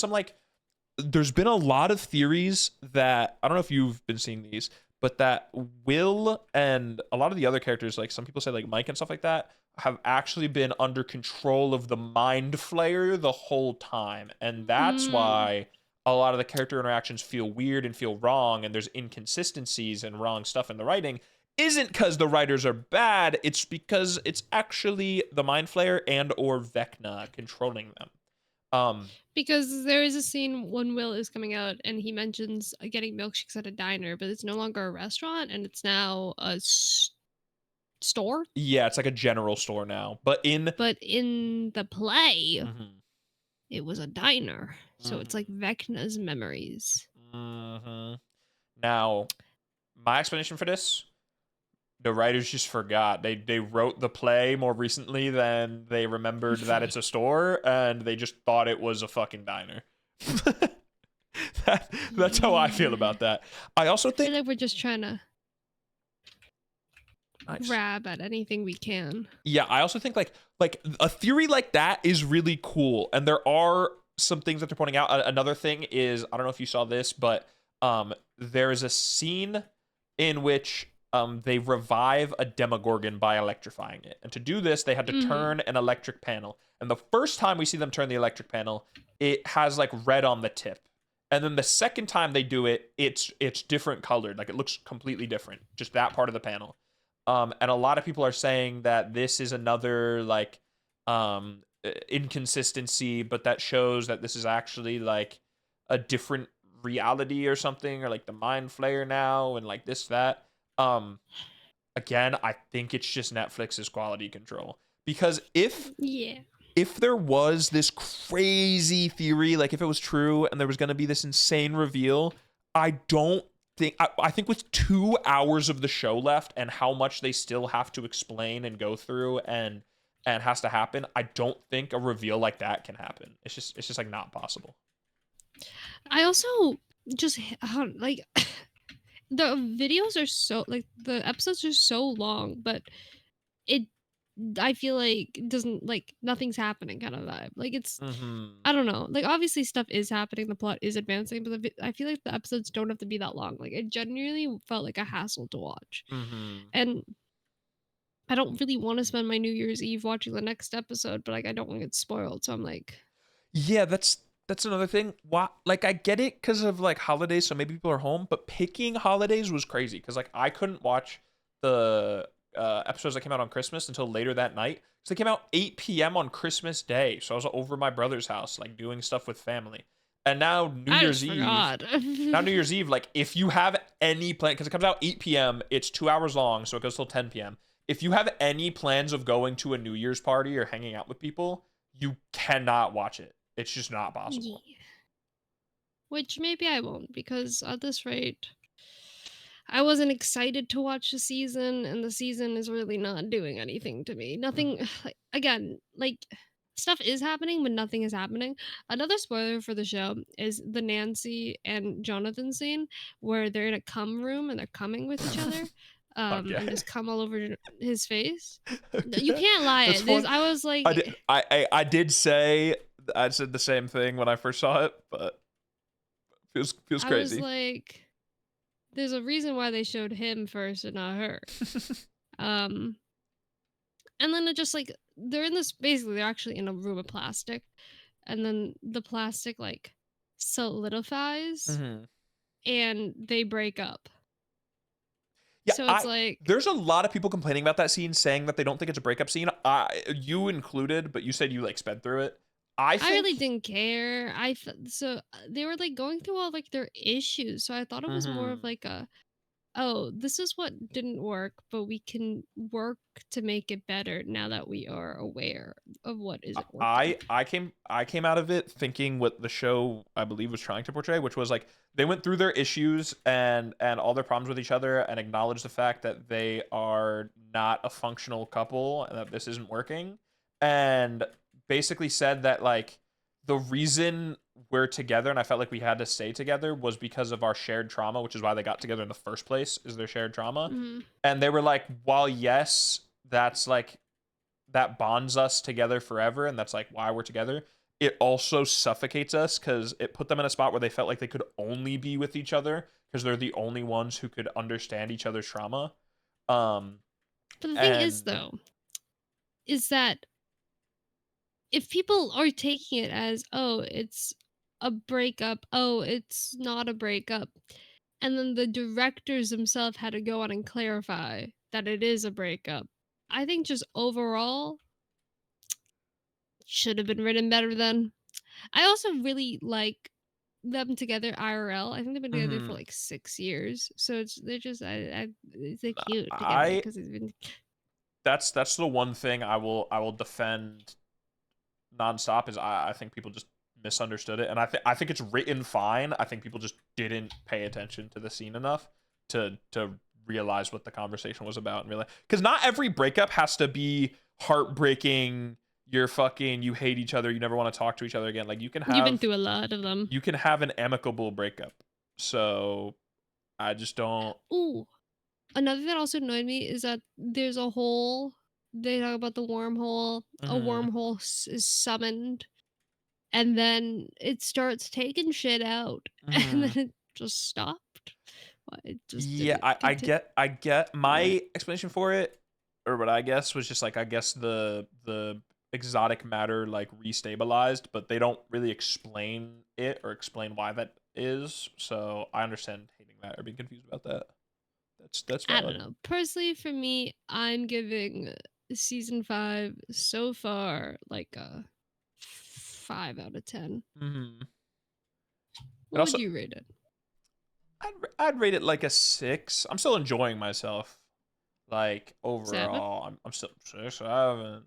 a lot of theories that, I don't know if you've been seeing these, but that Will and a lot of the other characters, like some people say like Mike and stuff like that, have actually been under control of the Mind Flayer the whole time. And that's why a lot of the character interactions feel weird and feel wrong, and there's inconsistencies and wrong stuff in the writing. Isn't because the writers are bad, it's because it's actually the Mind Flayer and or Vecna controlling them. Because there is a scene when Will is coming out and he mentions getting milkshakes at a diner, but it's no longer a restaurant and it's now a store. Yeah, it's like a general store now. But in the play, Mhm. it was a diner. So it's Mhm. like Vecna's memories. Mhm. Now, my explanation for this, the writers just forgot. They wrote the play more recently than they remembered that it's a store, and they just thought it was a fucking diner. That's how I feel about that. I also I feel think like we're just trying to nice. grab at anything we can. Yeah, I also think like a theory like that is really cool, and there are some things that they're pointing out. Another thing is, I don't know if you saw this, but there is a scene in which they revive a Demogorgon by electrifying it, and to do this, they had to turn an electric panel. And the first time we see them turn the electric panel, it has like red on the tip, and then the second time they do it, it's different colored, like it looks completely different, just that part of the panel. And a lot of people are saying that this is another like inconsistency, but that shows that this is actually like a different reality or something, or like the Mind Flayer now, and like this that. Again, I think it's just Netflix's quality control, because Yeah. if there was this crazy theory, like if it was true and there was going to be this insane reveal, I don't think, I think with 2 hours of the show left and how much they still have to explain and go through and has to happen, I don't think a reveal like that can happen. It's just like not possible. I also just like the videos are so like the episodes are so long, but it I feel like it doesn't like nothing's happening kind of vibe. Like it's Mm-hmm. I don't know. Like obviously stuff is happening, the plot is advancing, but I feel like the episodes don't have to be that long. Like it genuinely felt like a hassle to watch. Mm-hmm. And I don't really want to spend my New Year's Eve watching the next episode, but like I don't want to get spoiled. So I'm like, Yeah, that's another thing. Why? Like, I get it because of like holidays, so maybe people are home. But picking holidays was crazy because like I couldn't watch the episodes that came out on Christmas until later that night because they came out 8 p.m. on Christmas Day. So I was over at my brother's house, like doing stuff with family. And now New I Year's just Eve. forgot. Now New Year's Eve, like if you have any plan, because it comes out 8 p.m., it's 2 hours long, so it goes till 10 p.m. If you have any plans of going to a New Year's party or hanging out with people, you cannot watch it. It's just not possible. Yeah. Which maybe I won't because at this rate, I wasn't excited to watch the season, and the season is really not doing anything to me. Nothing, Mhm. like, again, like, stuff is happening, but nothing is happening. Another spoiler for the show is the Nancy and Jonathan scene where they're in a cum room and they're coming with each other, and Okay. there's cum all over his face. You Okay. can't lie. That's There's, fun. I was I like, did I did say I said the same thing when I first saw it, but feels I was crazy. like, there's a reason why they showed him first and not her. Um, And then it just like they're in this, basically they're actually in a room of plastic, and then the plastic like solidifies Mhm. and they break up. Yeah, So it's I like there's a lot of people complaining about that scene, saying that they don't think it's a breakup scene. You included, but you said you like sped through it. I I really think. didn't care. They were like going through all like their issues. So I thought it was more of Mhm. like a, oh, this is what didn't work, but we can work to make it better now that we are aware of what isn't working. I came out of it thinking what the show I believe was trying to portray, which was like they went through their issues and all their problems with each other and acknowledged the fact that they are not a functional couple and that this isn't working, and basically said that like the reason we're together and I felt like we had to stay together was because of our shared trauma, which is why they got together in the first place, is their shared trauma. Mhm. And they were like, while yes, that's like that bonds us together forever and that's like why we're together, it also suffocates us because it put them in a spot where they felt like they could only be with each other because they're the only ones who could understand each other's trauma. um But the thing is, and though, is that if people are taking it as, "Oh, it's a breakup. Oh, it's not a breakup," and then the directors themselves had to go on and clarify that it is a breakup, I think just overall should have been written better then. I also really like them together IRL. I think they've been together for mhm. like 6 years, so they're just they're cute together I because it's been. That's the one thing I will defend nonstop is I think people just misunderstood it, and I think it's written fine. I think people just didn't pay attention to the scene enough to realize what the conversation was about and realize, because not every breakup has to be heartbreaking. You hate each other, you never want to talk to each other again. Like You've been through a lot of them. you can have an amicable breakup. So I just don't. Ooh, another thing that also annoyed me is that there's a hole. They talk about the wormhole. A Mhm. wormhole is summoned, and then it starts taking shit out, and then Mhm. it just stopped. Why it just Yeah, didn't I continue. get I get What? my explanation for it, or what I guess was just like I guess the exotic matter like restabilized, but they don't really explain it or explain why that is. So I understand hating that or being confused about that. That's I don't valid. know. Personally, for me, I'm giving season 5 so far like a 5 out of 10. Hmm. It What would also you rate it? I'd rate it like a 6. I'm still enjoying myself. Like 7? overall, I'm still 6, 7.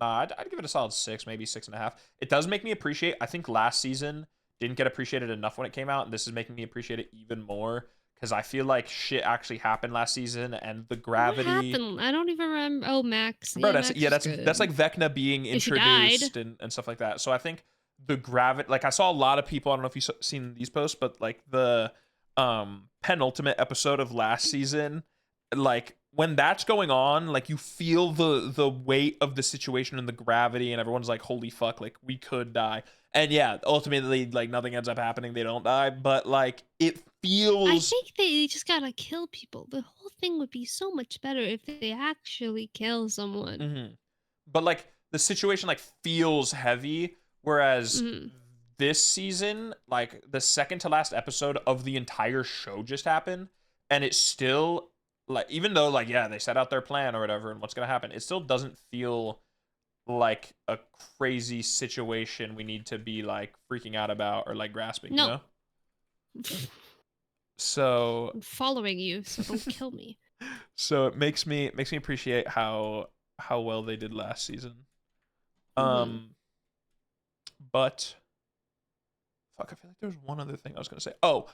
Nah, I'd give it a solid 6, maybe 6.5. It does make me appreciate. I think last season didn't get appreciated enough when it came out, and this is making me appreciate it even more because I feel like shit actually happened last season, and the What gravity. happened? I don't even remember. Oh, Max. Bro, Yeah, that's Max yeah, was that's good. like Vecna being Yeah, she died. introduced and stuff like that. So I think the gravity. Like I saw a lot of people. I don't know if you've seen these posts, but like the penultimate episode of last season, like when that's going on, like you feel the weight of the situation and the gravity, and everyone's like, "Holy fuck!" Like we could die. And yeah, ultimately, like nothing ends up happening. They don't die, but like it I feels. think they just gotta kill people. The whole thing would be so much better if they actually kill someone. Mhm. But like the situation like feels heavy, whereas Mhm. this season, like the second to last episode of the entire show just happened, and it's still like, even though like yeah they set out their plan or whatever and what's gonna happen, it still doesn't feel like a crazy situation we need to be like freaking out about or like grasping, you No. know? So I'm following you, so don't kill me. so it makes me appreciate how well they did last season. Mhm. Um, but fuck, I feel like there was one other thing I was gonna say. Oh,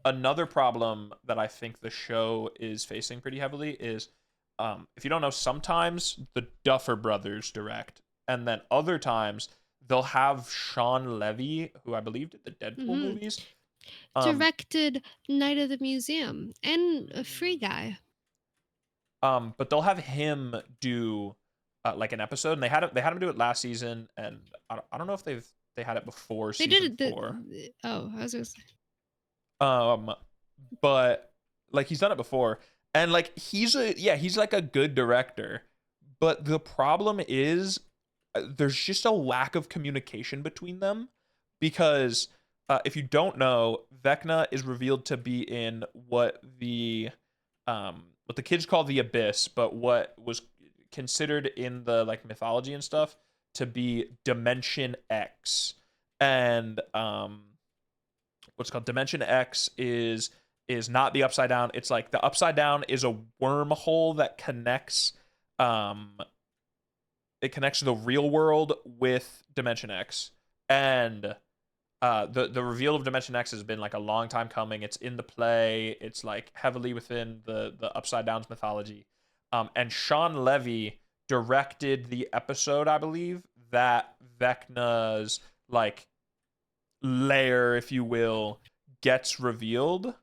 another problem that I think the show is facing pretty heavily is, if you don't know, sometimes the Duffer Brothers direct, and then other times they'll have Sean Levy, who I believe did the Deadpool Hmm. movies. Um, Directed Night of the Museum and a Free mm, Guy. but they'll have him do like an episode, and they had him do it last season, and I don't know if they had it before They did season it. four. Oh, I was gonna say. Um, but like he's done it before, and like he's like a good director, but the problem is there's just a lack of communication between them because if you don't know, Vecna is revealed to be in what the kids call the abyss, but what was considered in the like mythology and stuff to be Dimension X. And what's called Dimension X is not the upside down. It's like the upside down is a wormhole that connects um it connects the real world with Dimension X. And the reveal of Dimension X has been like a long time coming. It's in the play. It's like heavily within the Upside Down's mythology. And Sean Levy directed the episode, I believe, that Vecna's like layer, if you will, gets revealed. Mhm.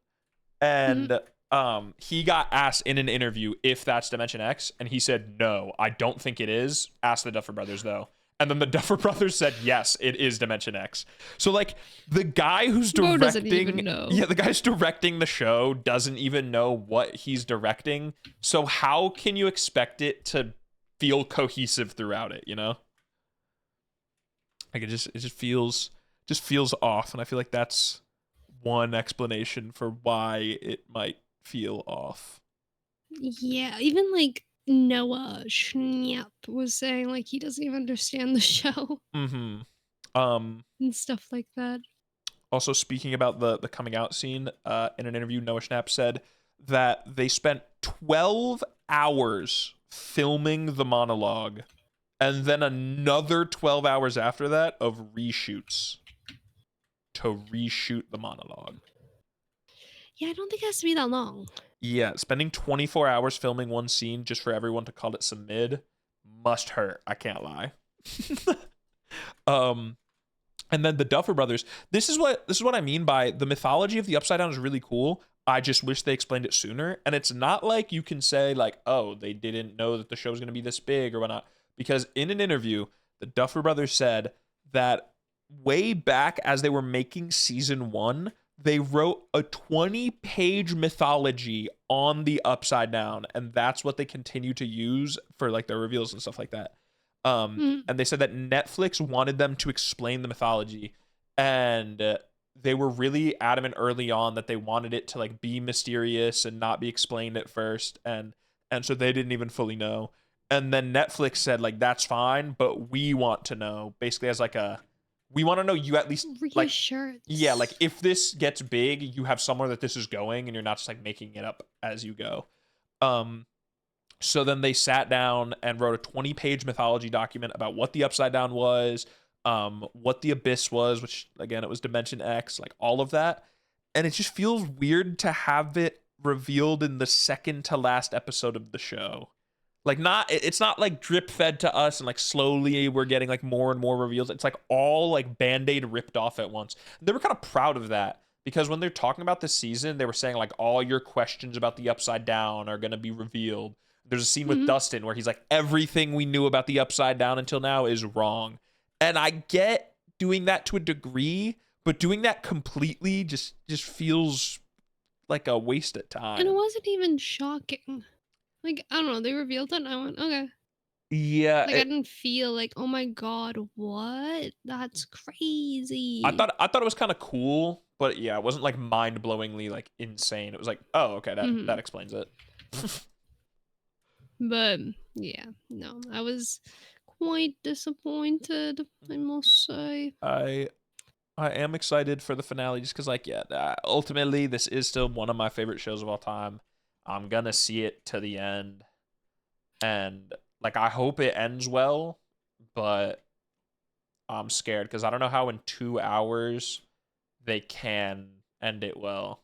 And he got asked in an interview if that's Dimension X, and he said no, I don't think it is. Ask the Duffer Brothers though. And then the Duffer Brothers said yes, it is Dimension X. So like the guy who's Bo doesn't even directing, know. yeah, the guy's directing the show doesn't even know what he's directing. So how can you expect it to feel cohesive throughout it, you know? Like it just feels off, and I feel like that's one explanation for why it might feel off. Yeah, even like Noah Schnapp was saying like he doesn't even understand the show Mm-hmm. Um, and stuff like that. Also, speaking about the coming out scene, in an interview, Noah Schnapp said that they spent 12 hours filming the monologue, and then another 12 hours after that of reshoots to reshoot the monologue. Yeah, I don't think it has to be that long. Yeah, spending 24 hours filming one scene just for everyone to call it some mid must hurt. I can't lie. um, and then the Duffer Brothers. This is what I mean by the mythology of the Upside Down is really cool. I just wish they explained it sooner. And it's not like you can say like, oh, they didn't know that the show was going to be this big or whatnot. Because in an interview, the Duffer Brothers said that way back as they were making season one, they wrote a 20-page mythology on the Upside Down, and that's what they continue to use for like their reveals and stuff like that. Mm. And they said that Netflix wanted them to explain the mythology, and they were really adamant early on that they wanted it to like be mysterious and not be explained at first, and so they didn't even fully know. And then Netflix said like that's fine, but we want to know, basically as like a, we want to know you at least like, yeah, like Reassurance. if this gets big, you have somewhere that this is going and you're not just like making it up as you go. Um so then they sat down and wrote a 20-page mythology document about what the Upside Down was, what the Abyss was, which again, it was Dimension X, like all of that. And it just feels weird to have it revealed in the second to last episode of the show. Like it's not like drip fed to us and like slowly we're getting like more and more reveals. It's like all like Band-Aid ripped off at once. They were kind of proud of that because when they're talking about this season, they were saying like all your questions about the Upside Down are going to be revealed. There's a scene with Mhm. Dustin where he's like, everything we knew about the Upside Down until now is wrong. And I get doing that to a degree, but doing that completely just feels like a waste of And it time. wasn't even shocking. Like, I don't know, they revealed it and I went, okay. Yeah, Like, I didn't feel like, oh my god, what? That's I crazy. thought I thought it was kind of cool, but yeah, it wasn't like mind-blowingly like insane. It was like, oh, okay, that Mhm. explains it. But yeah, no, I was quite disappointed, I must say. I I am excited for the finale just because, like, yeah, ultimately this is still one of my favorite shows of all time. I'm gonna see it to the end, and like I hope it ends well, but I'm scared because I don't know how in 2 hours they can end it well.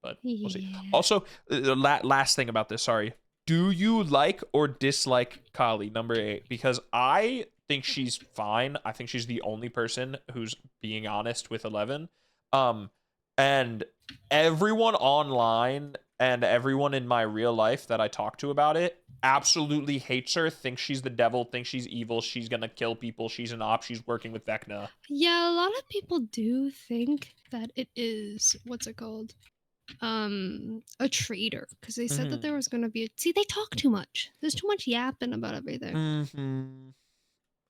But we'll see. Yeah. Also, last thing about this, sorry. Do you like or dislike Kali, number 8? Because I think she's fine. I think she's the only person who's being honest with 11. And everyone online and everyone in my real life that I talk to about it absolutely hates her, thinks she's the devil, thinks she's evil, she's gonna kill people, she's an op, she's working with Vecna. Yeah, a lot of people do think that it is, what's it called? A traitor, because they said that there was going to be see, they talk too much. There's too much yapping about everything.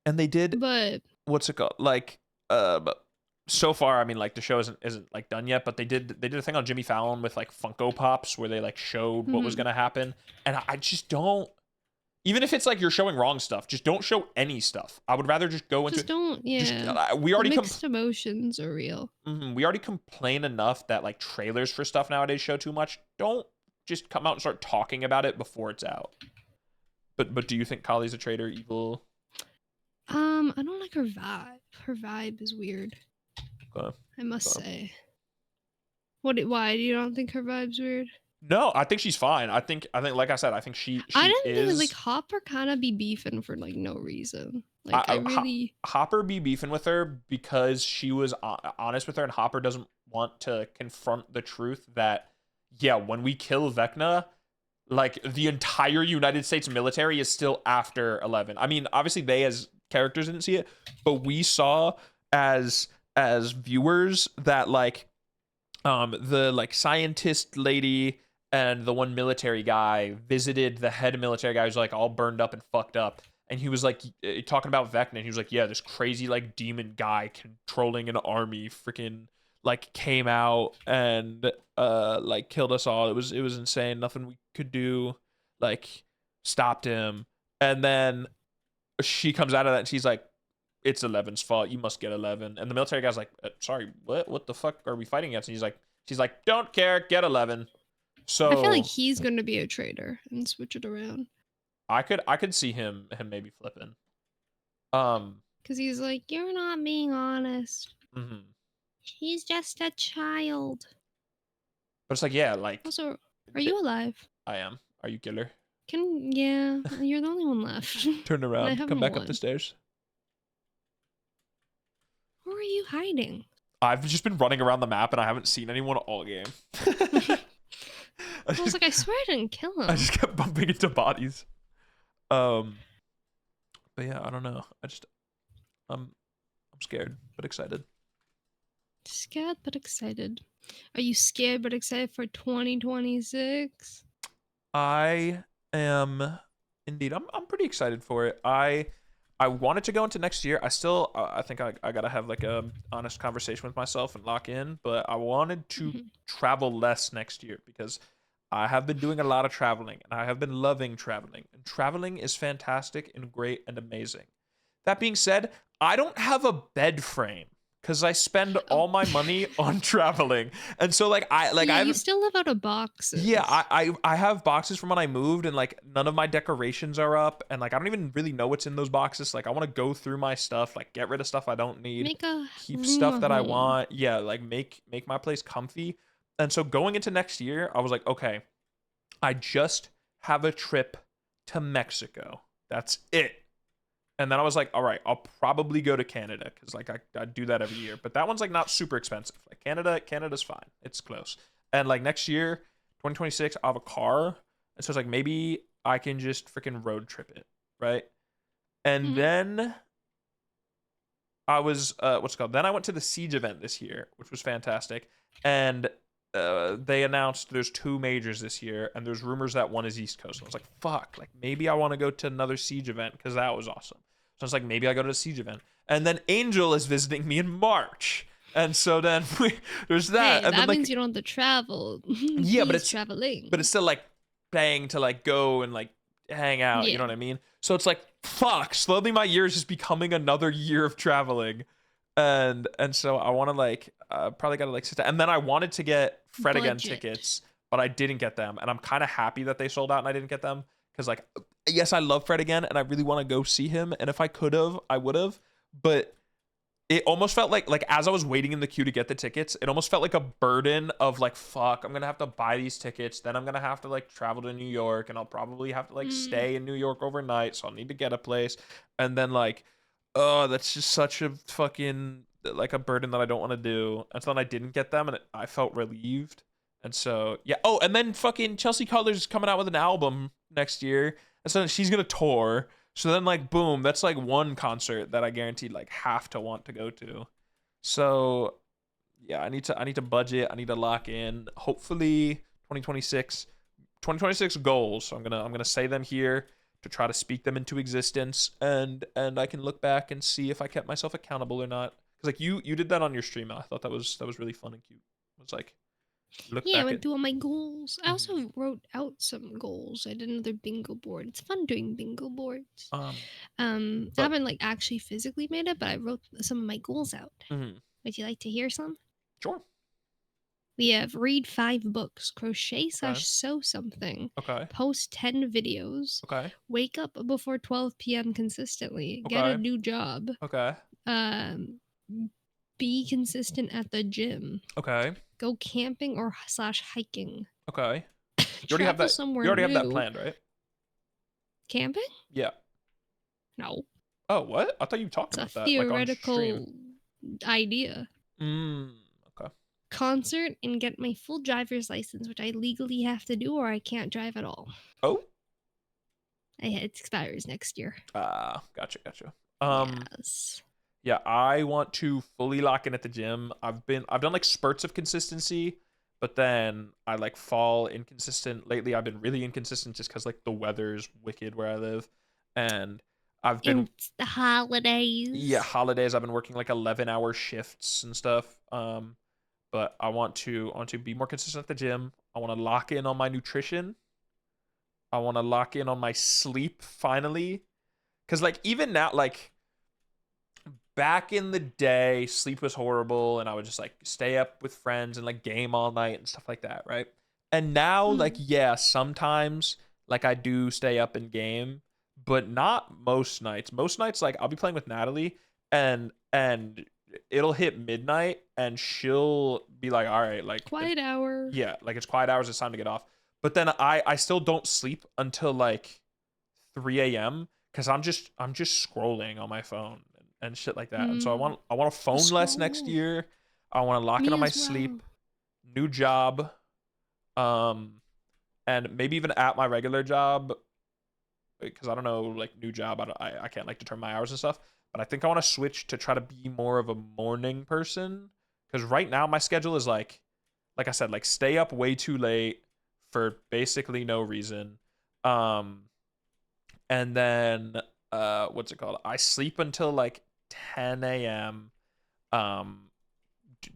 And they did, But what's it called? Like, but so far, I mean, like the show isn't like done yet, but they did a thing on Jimmy Fallon with like Funko Pops where they like showed what was gonna happen, and I just don't. Even if it's like you're showing wrong stuff, just don't show any stuff. I would rather just go into. just don't, yeah. We already mixed emotions are real. we already complain enough that like trailers for stuff nowadays show too much. Don't just come out and start talking about it before it's out. But do you think Kali's a traitor, evil? I don't like her vibe. Her vibe is weird. I must say. Why do you don't think her vibe's weird? No, I think she's fine. I think like I said, I think she I didn't is. think like Hopper kind of be beefing for like no reason. Like I really Hopper be beefing with her because she was honest with her, and Hopper doesn't want to confront the truth that when we kill Vecna, like the entire United States military is still after 11. I mean, obviously they as characters didn't see it, but we saw as viewers that like the like scientist lady and the one military guy visited the head military guy who's like all burned up and fucked up, and he was like talking about Vecna, and he was like, yeah, this crazy like demon guy controlling an army freaking like came out and like killed us all. It was insane. Nothing we could do like stopped him. And then she comes out of that and she's like, it's 11's fault, you must get 11. And the military guy's like, sorry, what the fuck are we fighting against? And she's like, don't care, get 11. So I feel like he's gonna be a traitor and switch it around. I could see him maybe flipping. Because he's like, you're not being honest. He's just a child. But it's like, yeah, like. Also, are you alive? I am. Are you killer? Yeah, you're the only one left. Turn around. Come back up the stairs. Where are you hiding? I've just been running around the map and I haven't seen anyone all game. I was like, I swear I didn't kill him. I just kept bumping into bodies. But yeah, I don't know. I'm scared but excited. Scared but excited. Are you scared but excited for 2026? I am indeed. I'm pretty excited for it. I wanted to go into next year. I still I think I gotta have like a honest conversation with myself and lock in. But I wanted to travel less next year because I have been doing a lot of traveling and I have been loving traveling. And traveling is fantastic and great and amazing. That being said, I don't have a bed frame because I spend all my money on traveling. And so like you still live out of boxes. Yeah, I have boxes from when I moved and like none of my decorations are up and like I don't even really know what's in those boxes. Like I want to go through my stuff, like get rid of stuff I don't need, keep stuff that I want. Yeah, like make my place comfy. And so going into next year, I was like, okay, I just have a trip to Mexico. That's it. And then I was like, all right, I'll probably go to Canada because like I do that every year. But that one's like not super expensive. Like Canada's fine. It's close. And like next year, 2026, I'll have a car. And so it's like maybe I can just freaking road trip it, right? And then I was Then I went to the Siege event this year, which was fantastic. And they announced there's 2 majors this year, and there's rumors that one is East Coast. And I was like, fuck, like maybe I want to go to another Siege event because that was awesome. So I was like, maybe I go to the Siege event. And then Angel is visiting me in March. And so then there's that. Hey, and that then, like, means you don't have to travel. Yeah, but it's traveling. But it's still like paying to like go and like hang out. Yeah. You know what I mean? So it's like, fuck, slowly my year is just becoming another year of traveling. And so I want to like probably got to like sit down. And then I wanted to get Fred Again tickets, but I didn't get them. And I'm kind of happy that they sold out and I didn't get them because like, yes, I love Fred Again and I really want to go see him. And if I could have, I would have. But it almost felt like as I was waiting in the queue to get the tickets, it almost felt like a burden of like, fuck, I'm gonna have to buy these tickets, then I'm gonna have to like travel to New York, and I'll probably have to like Mm. stay in New York overnight, so I'll need to get a place. And then like, oh, that's just such a fucking like a burden that I don't want to do. And so then I didn't get them, and I felt relieved. And so yeah. Oh, and then fucking Chelsea Cutler's is coming out with an album next year, and so she's gonna tour. So then like boom, that's like one concert that I guaranteed like have to want to go to. So yeah, I need to budget, I need to lock in. Hopefully 2026 goals. So I'm gonna say them here to try to speak them into existence, and I can look back and see if I kept myself accountable or not. Cuz like you did that on your stream. I thought that was really fun and cute. It was like look Yeah, I back went at through all my goals. I mhm. also wrote out some goals. I did another bingo board. It's fun doing bingo boards. um I but haven't like actually physically made it, but I wrote some of my goals out. mhm. Would you like to hear some? Sure. We have read 5 books, crochet Okay. slash sew something, Okay. post 10 videos, Okay. wake up before 12 p.m. consistently, get a Okay. new job, Okay. um, be consistent at the gym, Okay. go camping or slash hiking, Okay. You already have travel that. You somewhere already have that new. planned, right? Camping? Yeah. No, Oh, what? I thought you talked it's a about that like on stream. theoretical idea. Okay. Concert and get my full driver's license, which I legally have to do, or I can't drive at all. Oh. It expires next year. Gotcha. Yes. Yeah, I want to fully lock in at the gym. I've done like spurts of consistency, but then I like fall inconsistent. Lately I've been really inconsistent just because like the weather's wicked where I live. And I've been It's the yeah, holidays. holidays I've been working like 11-hour shifts and stuff. But I want to be more consistent at the gym. I want to lock in on my nutrition. I want to lock in on my sleep finally. Cause like even now, like back in the day, sleep was horrible, and I would just like stay up with friends and like game all night and stuff like that, right? And now, like, Mm. yeah, sometimes like I do stay up and game, but not most nights. Most nights, like I'll be playing with Natalie, and it'll hit midnight, and she'll be like, "All right, like, Quiet hour. yeah, like it's quiet hours. It's time to get off." But then I still don't sleep until like 3 a.m. because I'm just scrolling on my phone and shit like that. And so I Mm. want I want to phone less next Scroll. year. I want to lock in Me on my as well. sleep, new job, um, and maybe even at my regular job because I don't know like new job. I can't like determine my hours and stuff. But I think I want to switch to try to be more of a morning person because right now my schedule is like I said, like stay up way too late for basically no reason. Um, and then what's it called? I sleep until like 10 a.m. Um,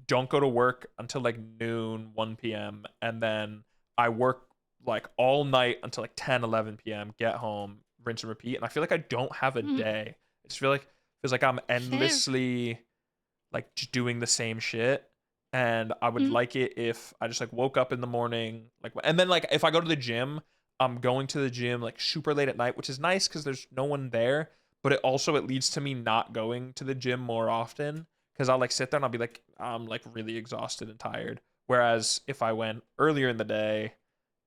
don't go to work until like noon, 1 p.m. And then I work like all night until like 10, 11 p.m. Get home, rinse and repeat. And I feel like I don't have a Mm. day. I just feel like feels like I'm Fair. endlessly like just doing the same shit. And I would Mm. like it if I just like woke up in the morning, like, and then like if I go to the gym, I'm going to the gym like super late at night, which is nice because there's no one there. But it leads to me not going to the gym more often because I'll like sit there and I'll be like, I'm like really exhausted and tired. Whereas if I went earlier in the day,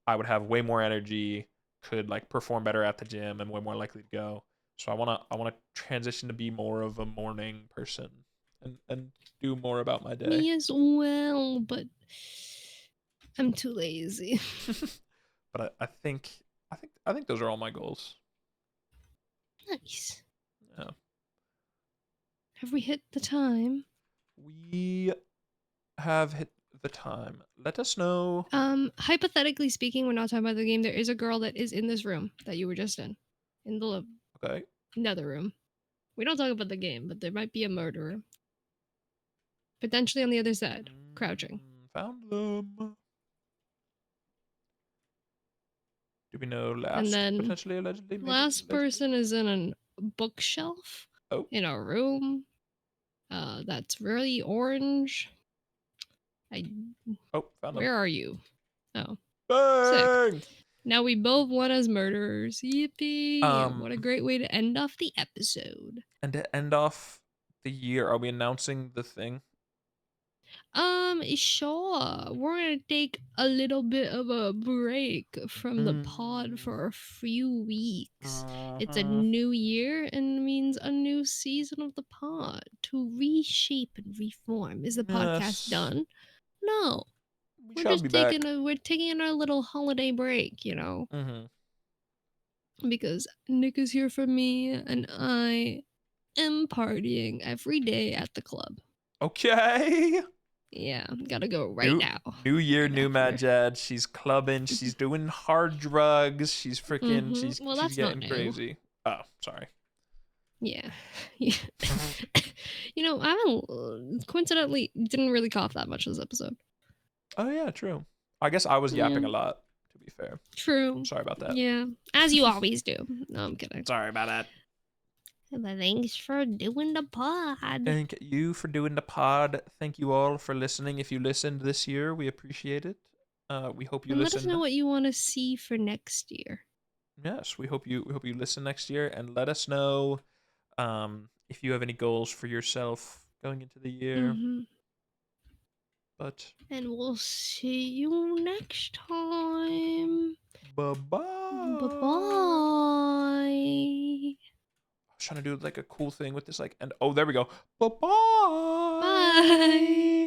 I would have way more energy, could like perform better at the gym, and way more likely to go. So I wanna transition to be more of a morning person and do more about my day. Me as well, but I'm too lazy. But I think those are all my goals. Nice. Yeah. Have we hit the time? We have hit the time. Let us know. Hypothetically speaking, we're not talking about the game. There is a girl that is in this room that you were just in the Okay. nether room. We don't talk about the game, but there might be a murderer potentially on the other side, crouching. Found them. Do we know And last then potentially allegedly maybe last allegedly? person is in a bookshelf Oh. in a room that's really orange. I Oh, found them. Where are you? Oh, sick. Bang! Now we both won as murderers. Yippee! Um What a great way to end off the episode. and to end off the year? Are we announcing the thing? Sure. We're gonna take a little bit of a break from the pod Mm. for a few weeks. It's a Uh-huh. new year and means a new season of the pod to reshape and reform. Is the podcast Yes. done? No. We We're shall just be back. we're taking our little holiday break, Mm-hmm. because Nick is here for me and I am partying every day at the club. Okay. Yeah, gotta go right New now. New Year, Right new after. Mad Jad. She's clubbing. She's doing hard drugs. She's freaking. Well, She's that's not getting new. crazy. Oh, sorry. Yeah. Yeah. I haven't coincidentally didn't really cough that much this episode. Oh yeah, true. I guess I was Yeah. yapping a lot. To be fair, True. sorry about that. Yeah. As you always do. No, I'm kidding. Sorry about that. But thanks for doing the pod. Thank you for doing the pod. Thank you all for listening. If you listened this year, we appreciate it. We hope you And let us know listen. what you want to see for next year. Yes, we hope you listen next year and let us know if you have any goals for yourself going into the year. Mm-hmm. But And we'll see you next time. bye Bye bye. bye. I was trying to do like a cool thing with this, like, and oh, there we go. Bye bye. Bye.